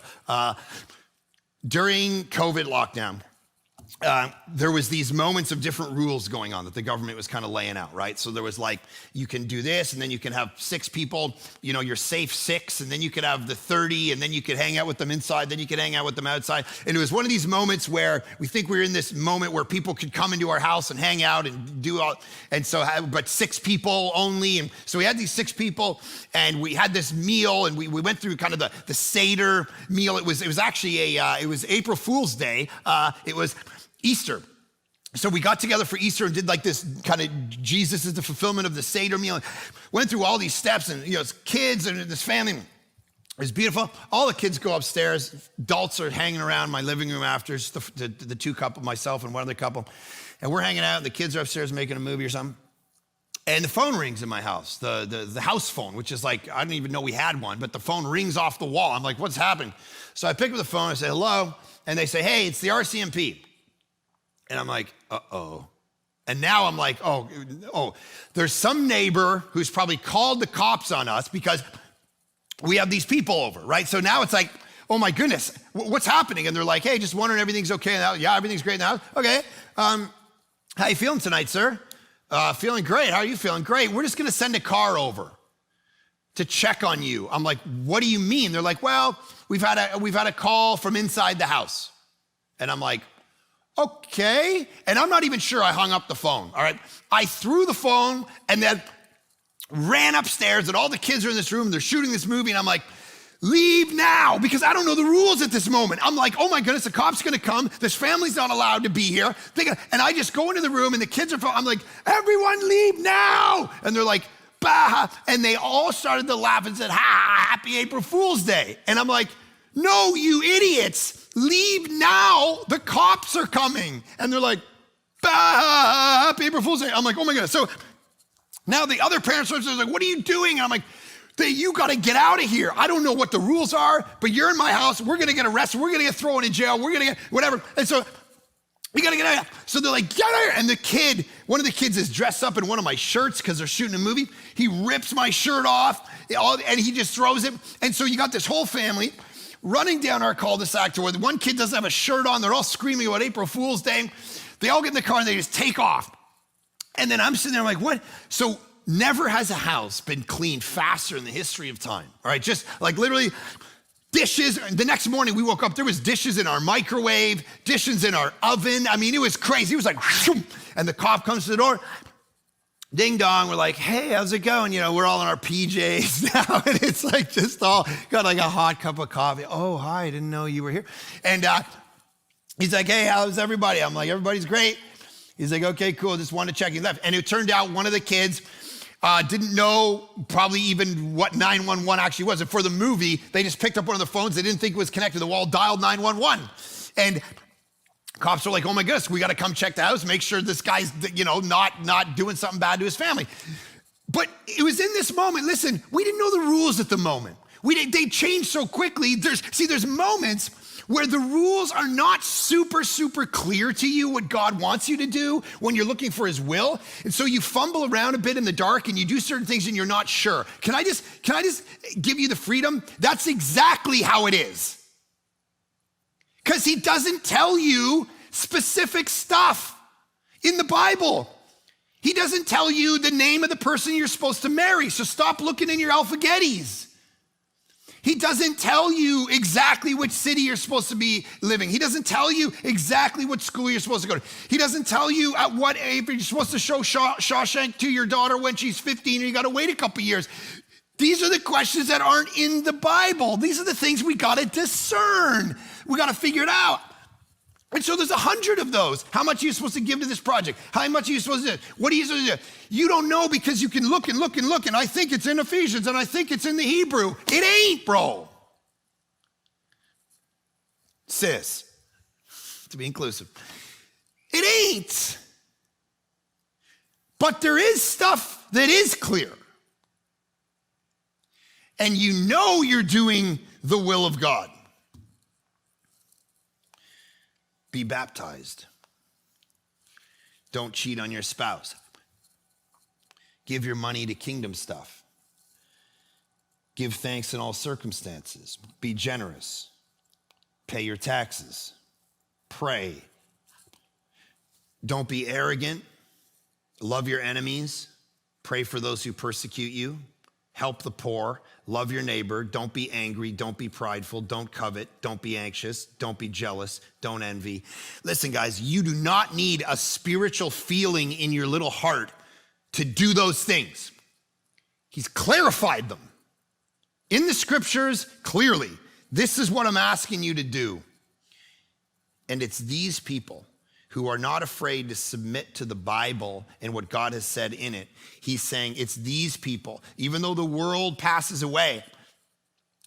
during COVID lockdown, there was these moments of different rules going on that the government was kind of laying out, right? So there was like, you can do this, and then you can have 6 people, you're safe 6, and then you could have the 30, and then you could hang out with them inside, then you could hang out with them outside. And it was one of these moments where we think we're in this moment where people could come into our house and hang out and do all, and so, but 6 people only. And so we had these 6 people, and we had this meal, and we went through kind of the Seder meal. It was actually it was April Fool's Day. It was Easter. So we got together for Easter and did like this kind of Jesus is the fulfillment of the Seder meal. Went through all these steps, and it's kids and this family. It was beautiful. All the kids go upstairs. Adults are hanging around my living room after, just the 2 couple, myself and one other couple. And we're hanging out, and the kids are upstairs making a movie or something. And the phone rings in my house, the house phone, which is like, I didn't even know we had one, but the phone rings off the wall. I'm like, what's happening? So I pick up the phone, I say, hello. And they say, hey, it's the RCMP. And I'm like, uh-oh. And now I'm like, oh, there's some neighbor who's probably called the cops on us because we have these people over, right? So now it's like, oh my goodness, what's happening? And they're like, hey, just wondering everything's okay now. Yeah, everything's great now. Okay. How you feeling tonight, sir? Feeling great. How are you feeling? Great. We're just going to send a car over to check on you. I'm like, what do you mean? They're like, well, we've had a call from inside the house. And I'm like, okay. And I'm not even sure I hung up the phone, all right? I threw the phone and then ran upstairs, and all the kids are in this room, they're shooting this movie, and I'm like, leave now, because I don't know the rules at this moment. I'm like, oh my goodness, the cop's gonna come, this family's not allowed to be here. And I just go into the room, and the kids are, I'm like, everyone leave now. And they're like, bah, and they all started to laugh and said, ha, happy April Fool's Day. And I'm like, no, you idiots. Leave now, the cops are coming. And they're like, bah, happy April Fool's Day. I'm like, oh my goodness. So now the other parents are like, what are you doing? And I'm like, you gotta get out of here. I don't know what the rules are, but you're in my house. We're gonna get arrested. We're gonna get thrown in jail. We're gonna get whatever. And so we gotta get out. So they're like, get out of here. And one of the kids is dressed up in one of my shirts because they're shooting a movie. He rips my shirt off and he just throws it. And so you got this whole family running down our cul-de-sac to where the one kid doesn't have a shirt on. They're all screaming about April Fool's Day. They all get in the car and they just take off. And then I'm sitting there like, what? So never has a house been cleaned faster in the history of time. All right, just like literally dishes. The next morning we woke up, there was dishes in our microwave, dishes in our oven. I mean, it was crazy. It was like, and the cop comes to the door. Ding dong, we're like, hey, how's it going? We're all in our PJs now, and it's like just all got like a hot cup of coffee. Oh, hi, I didn't know you were here. And he's like, hey, how's everybody? I'm like, everybody's great. He's like, okay, cool, just wanted to check. He left. And it turned out one of the kids didn't know probably even what 911 actually was. And for the movie, they just picked up one of the phones they didn't think was connected to the wall, dialed 911. And cops were like, oh my goodness, we got to come check the house, make sure this guy's, not doing something bad to his family. But it was in this moment, listen, we didn't know the rules at the moment. They changed so quickly. There's moments where the rules are not super, super clear to you what God wants you to do when you're looking for his will. And so you fumble around a bit in the dark and you do certain things and you're not sure. Can I just give you the freedom? That's exactly how it is. Because he doesn't tell you specific stuff in the Bible. He doesn't tell you the name of the person you're supposed to marry, so stop looking in your alphagettis. He doesn't tell you exactly which city you're supposed to be living. He doesn't tell you exactly what school you're supposed to go to. He doesn't tell you at what age you're supposed to show Shawshank to your daughter when she's 15 and you gotta wait a couple years. These are the questions that aren't in the Bible. These are the things we gotta discern. We gotta figure it out. And so there's 100 of those. How much are you supposed to give to this project? How much are you supposed to do? What are you supposed to do? You don't know because you can look and look and look, and I think it's in Ephesians, and I think it's in the Hebrew. It ain't, bro. Sis, to be inclusive. It ain't. But there is stuff that is clear. And you know you're doing the will of God. Be baptized. Don't cheat on your spouse. Give your money to kingdom stuff. Give thanks in all circumstances. Be generous. Pay your taxes. Pray. Don't be arrogant. Love your enemies. Pray for those who persecute you. Help the poor, love your neighbor, don't be angry, don't be prideful, don't covet, don't be anxious, don't be jealous, don't envy. Listen, guys, you do not need a spiritual feeling in your little heart to do those things. He's clarified them in the scriptures clearly. This is what I'm asking you to do. And it's these people who are not afraid to submit to the Bible and what God has said in it. He's saying it's these people, even though the world passes away,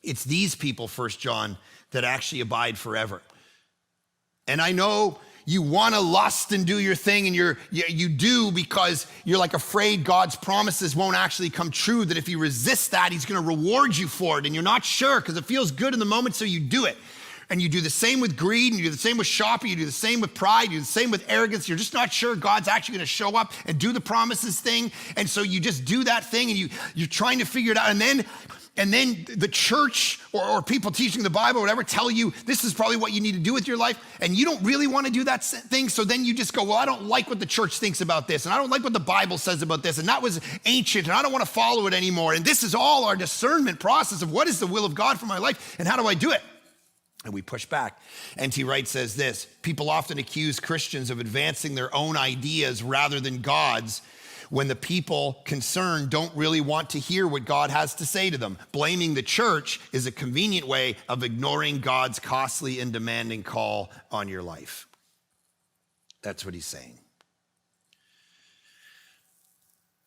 it's these people, 1 John, that actually abide forever. And I know you want to lust and do your thing, and you do because you're like afraid God's promises won't actually come true, that if you resist that, he's going to reward you for it, and you're not sure because it feels good in the moment, so you do it. And you do the same with greed, and you do the same with shopping, you do the same with pride, you do the same with arrogance. You're just not sure God's actually gonna show up and do the promises thing. And so you just do that thing and you're trying to figure it out. And then the church or people teaching the Bible or whatever tell you this is probably what you need to do with your life. And you don't really wanna do that thing. So then you just go, well, I don't like what the church thinks about this. And I don't like what the Bible says about this. And that was ancient and I don't wanna follow it anymore. And this is all our discernment process of what is the will of God for my life and how do I do it? And we push back. N.T. Wright says this: people often accuse Christians of advancing their own ideas rather than God's when the people concerned don't really want to hear what God has to say to them. Blaming the church is a convenient way of ignoring God's costly and demanding call on your life. That's what he's saying.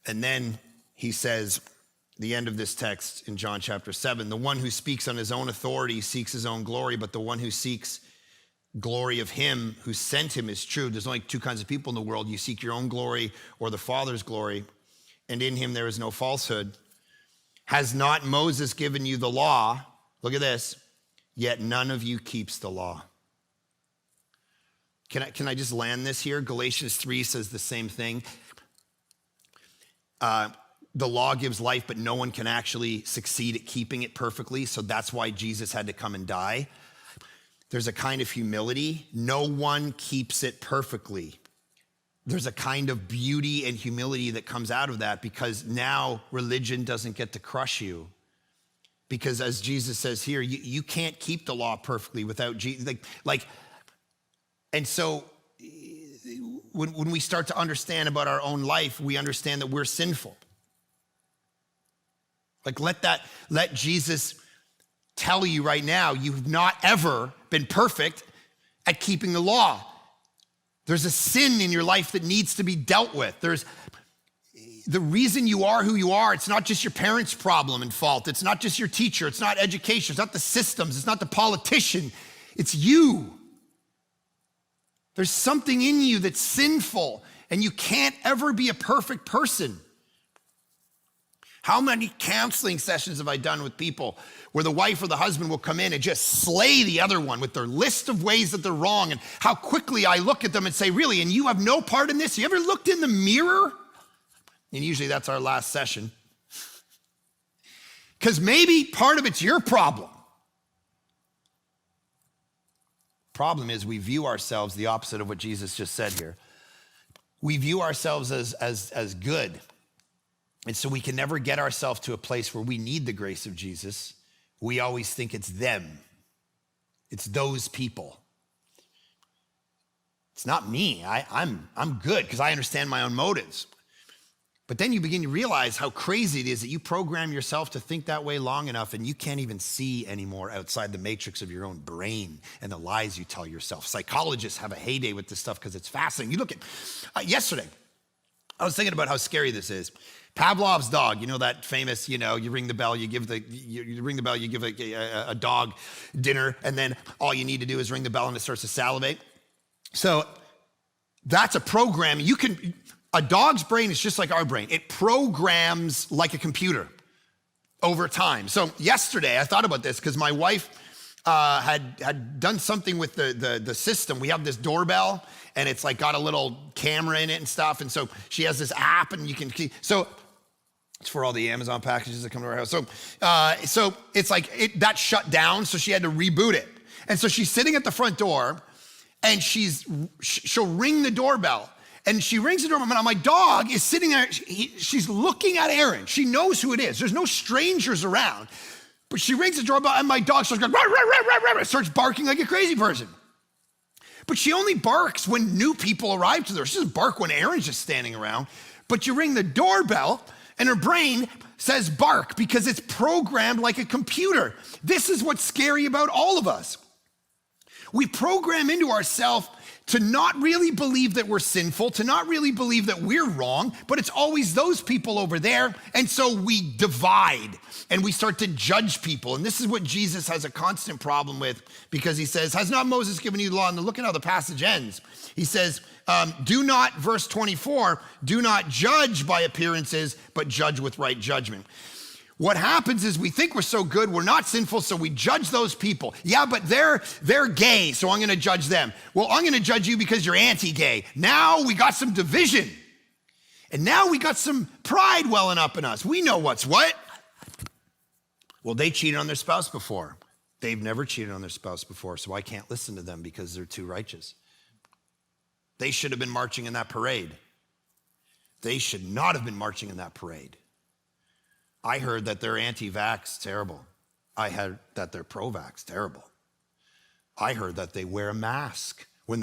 And then he says, the end of this text in John chapter 7, the one who speaks on his own authority seeks his own glory, but the one who seeks glory of him who sent him is true. There's only two kinds of people in the world. You seek your own glory or the Father's glory, and in him there is no falsehood. Has not Moses given you the law? Look at this. Yet none of you keeps the law. Can I just land this here? Galatians 3 says the same thing. The law gives life, but no one can actually succeed at keeping it perfectly. So that's why Jesus had to come and die. There's a kind of humility. No one keeps it perfectly. There's a kind of beauty and humility that comes out of that because now religion doesn't get to crush you. Because as Jesus says here, you can't keep the law perfectly without Jesus. And so when we start to understand about our own life, we understand that we're sinful. Let Jesus tell you right now, you've not ever been perfect at keeping the law. There's a sin in your life that needs to be dealt with. There's the reason you are who you are, it's not just your parents' problem and fault. It's not just your teacher. It's not education. It's not the systems. It's not the politician. It's you. There's something in you that's sinful, and you can't ever be a perfect person. How many counseling sessions have I done with people where the wife or the husband will come in and just slay the other one with their list of ways that they're wrong, and how quickly I look at them and say, really, and you have no part in this? You ever looked in the mirror? And usually that's our last session. Because maybe part of it's your problem. Problem is we view ourselves the opposite of what Jesus just said here. We view ourselves as good. And so we can never get ourselves to a place where we need the grace of Jesus. We always think it's them. It's those people. It's not me. I'm good because I understand my own motives. But then you begin to realize how crazy it is that you program yourself to think that way long enough and you can't even see anymore outside the matrix of your own brain and the lies you tell yourself. Psychologists have a heyday with this stuff because it's fascinating. You look at, yesterday, I was thinking about how scary this is. Pavlov's dog, you know that famous, you ring the bell, you give a dog dinner, and then all you need to do is ring the bell and it starts to salivate. So that's a program. A dog's brain is just like our brain. It programs like a computer over time. So yesterday, I thought about this because my wife had done something with the system. We have this doorbell, and it's like got a little camera in it and stuff. And so she has this app, and so it's for all the Amazon packages that come to our house. So it's like that shut down, so she had to reboot it. And so she's sitting at the front door, and she'll ring the doorbell. And she rings the doorbell, and my dog is sitting there. She's looking at Aaron. She knows who it is. There's no strangers around. But she rings the doorbell, and my dog starts going, rah, rah, rah, rah, rah, starts barking like a crazy person. But she only barks when new people arrive to her. She doesn't bark when Aaron's just standing around. But you ring the doorbell, and her brain says bark because it's programmed like a computer. This is what's scary about all of us. We program into ourselves to not really believe that we're sinful, to not really believe that we're wrong, but it's always those people over there. And so we divide and we start to judge people. And this is what Jesus has a constant problem with, because he says, has not Moses given you the law? And look at how the passage ends. He says, do not, verse 24, do not judge by appearances, but judge with right judgment. What happens is we think we're so good, we're not sinful, so we judge those people. Yeah, but they're gay, so I'm gonna judge them. Well, I'm gonna judge you because you're anti-gay. Now we got some division. And now we got some pride welling up in us. We know what's what. Well, they cheated on their spouse before. They've never cheated on their spouse before, so I can't listen to them because they're too righteous. They should have been marching in that parade. They should not have been marching in that parade. I heard that they're anti-vax, terrible. I heard that they're pro-vax, terrible. I heard that they wear a mask when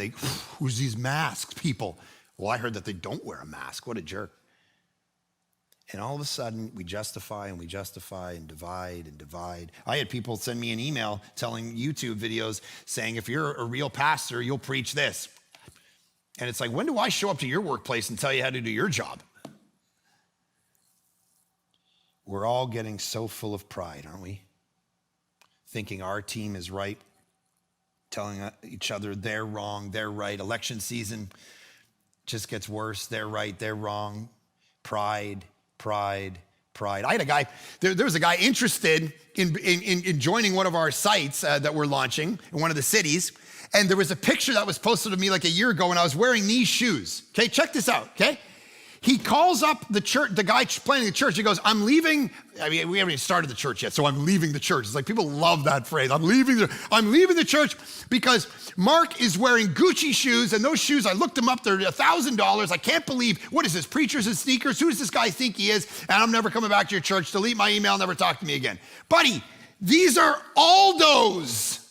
who's these masked people? Well, I heard that they don't wear a mask. What a jerk. And all of a sudden, we justify and divide and divide. I had people send me an email telling YouTube videos saying, if you're a real pastor, you'll preach this. And it's like, when do I show up to your workplace and tell you how to do your job? We're all getting so full of pride, aren't we? Thinking our team is right, telling each other they're wrong, they're right. Election season just gets worse. They're right, they're wrong. Pride. I had a guy, there was a guy interested in joining one of our sites that we're launching in one of the cities. And there was a picture that was posted to me like a year ago, and I was wearing these shoes. Okay, check this out, okay? He calls up the church, the guy planning the church. He goes, I'm leaving. I mean, we haven't even started the church yet, so I'm leaving the church. It's like people love that phrase. I'm leaving the church because Mark is wearing Gucci shoes, and those shoes, I looked them up, they're $1,000. I can't believe, what is this, preachers and sneakers? Who does this guy think he is? And I'm never coming back to your church. Delete my email, never talk to me again. Buddy, these are Aldos.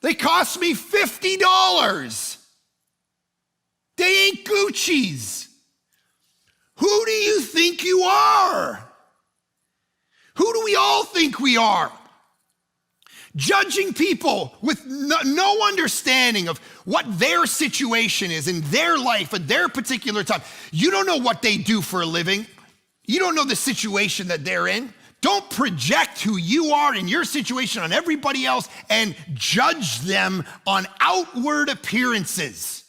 They cost me $50. They ain't Gucci's. Who do you think you are? Who do we all think we are? judging people with no understanding of what their situation is in their life at their particular time. You don't know what they do for a living. You don't know the situation that they're in. Don't project who you are in your situation on everybody else and judge them on outward appearances.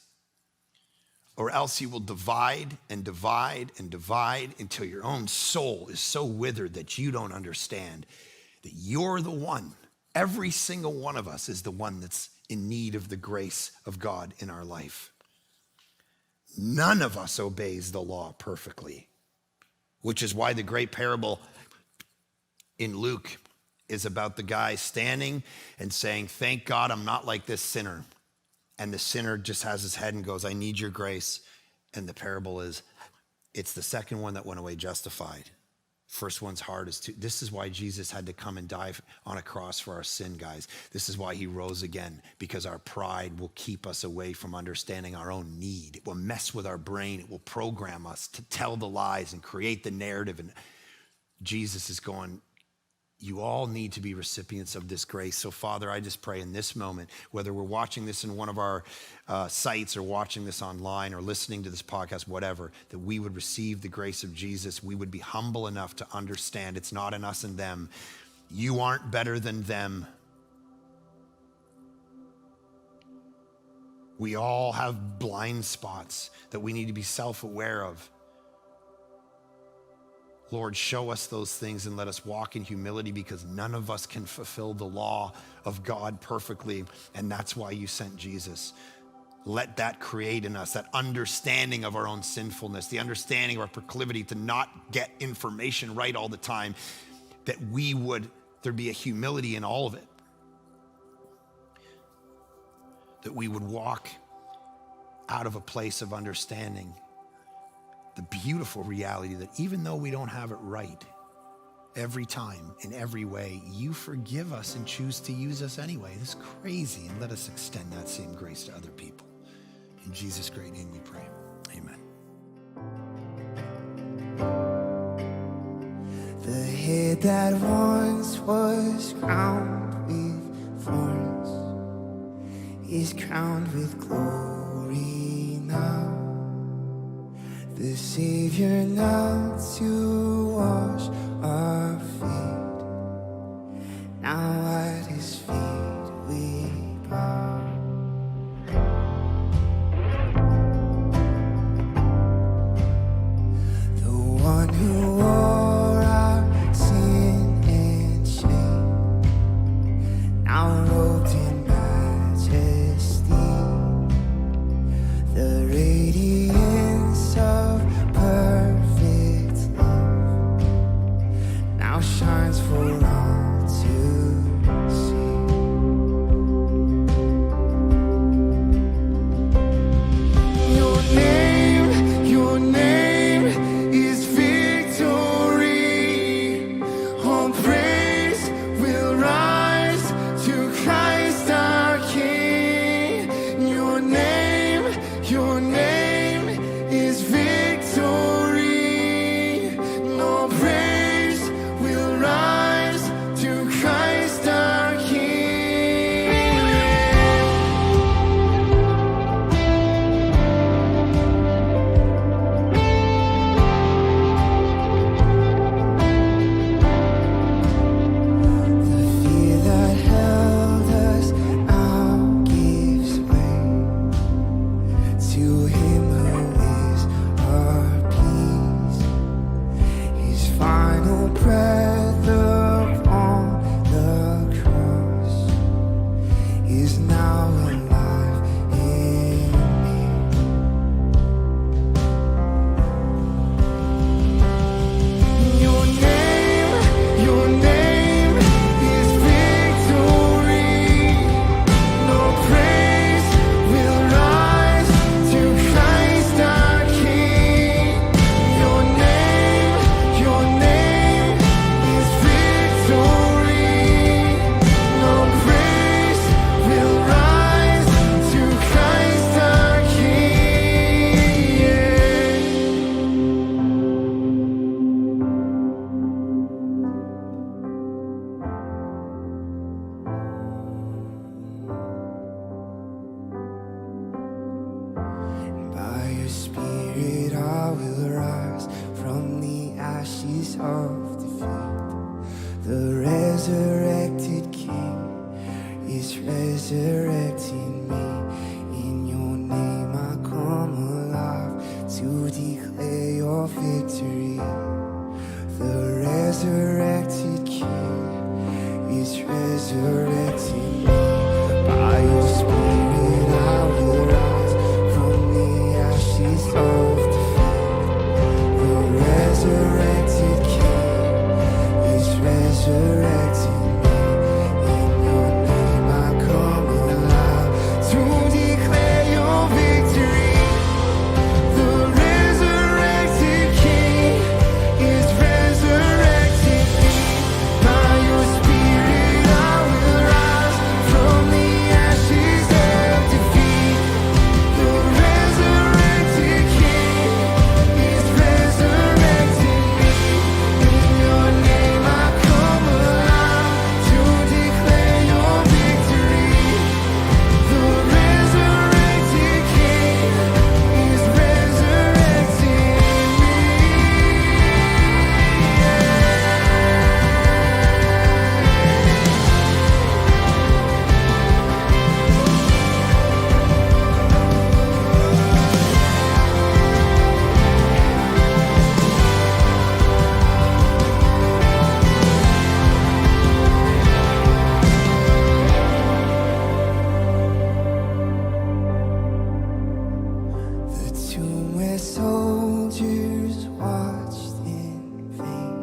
Or else you will divide and divide and divide until your own soul is so withered that you don't understand that you're the one. Every single one of us is the one that's in need of the grace of God in our life. None of us obeys the law perfectly, which is why the great parable in Luke is about the guy standing and saying, thank God I'm not like this sinner. And the sinner just has his head and goes, I need your grace. And the parable is, it's the second one that went away justified. First one's hardest too. This is why Jesus had to come and die on a cross for our sin, guys. This is why he rose again, because our pride will keep us away from understanding our own need. It will mess with our brain. It will program us to tell the lies and create the narrative. And Jesus is going, you all need to be recipients of this grace. So Father, I just pray in this moment, whether we're watching this in one of our sites or watching this online or listening to this podcast, whatever, that we would receive the grace of Jesus. We would be humble enough to understand it's not in us and them. You aren't better than them. We all have blind spots that we need to be self-aware of. Lord, show us those things and let us walk in humility, because none of us can fulfill the law of God perfectly, and that's why you sent Jesus. Let that create in us that understanding of our own sinfulness, the understanding of our proclivity to not get information right all the time, that there'd be a humility in all of it, that we would walk out of a place of understanding the beautiful reality that even though we don't have it right every time, in every way, you forgive us and choose to use us anyway. It's crazy, and let us extend that same grace to other people. In Jesus' great name we pray, amen. The head that once was crowned with thorns is crowned with glory now. The Savior knelt to wash our feet. Now at his feet we bow. The one who wore our sin and shame, now robed in majesty. The radiance of perfect love now shines for all to see. Spirit, I will rise from the ashes of defeat. The resurrected King is resurrecting me. In your name I come alive to declare your victory. The resurrected King is resurrecting me. By your Spirit I will rise from the ashes of defeat. The resurrected King is resurrecting me. In your name I come alive to declare your victory. The resurrected King is resurrecting me. By your Spirit I will rise from the ashes of defeat. The resurrected King is resurrecting me. In your name I come alive to declare your victory. The resurrected King is resurrecting me. The tomb where soldiers watched in vain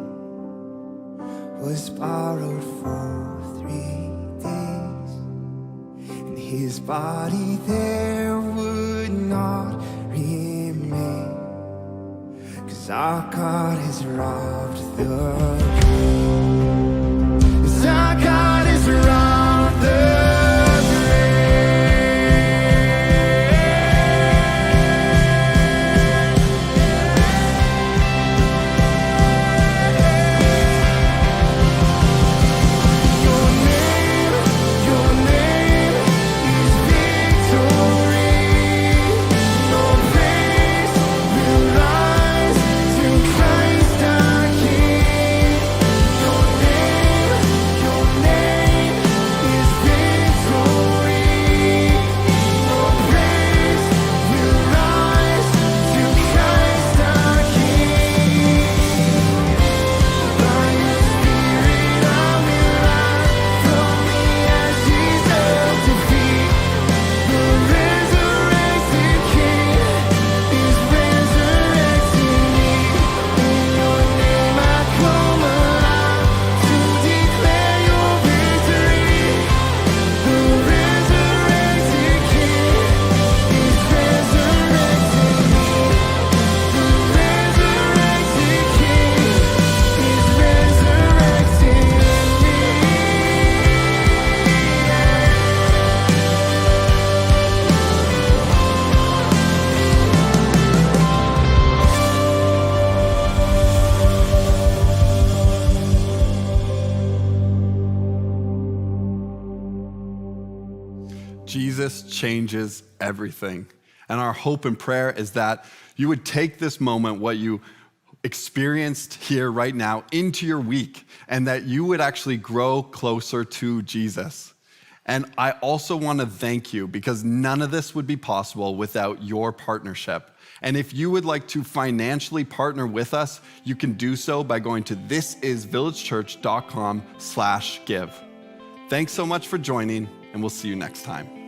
was borrowed for 3 days, and his body there would not remain, 'cause our God has robbed the grave. 'Cause our God has robbed the grave. Your name is victory. Your praise will rise to Christ our King. Your name is victory. Your praise will rise to Christ our King. By your Spirit I will rise from the ashes of defeat. The resurrected King is resurrecting me. In your name I come alive to declare your victory. The resurrected King is resurrecting me. The resurrected King is resurrecting me. Jesus changes everything. And our hope and prayer is that you would take this moment, what you experienced here right now, into your week, and that you would actually grow closer to Jesus. And I also want to thank you, because none of this would be possible without your partnership. And if you would like to financially partner with us, you can do so by going to thisisvillagechurch.com/give. Thanks so much for joining, and we'll see you next time.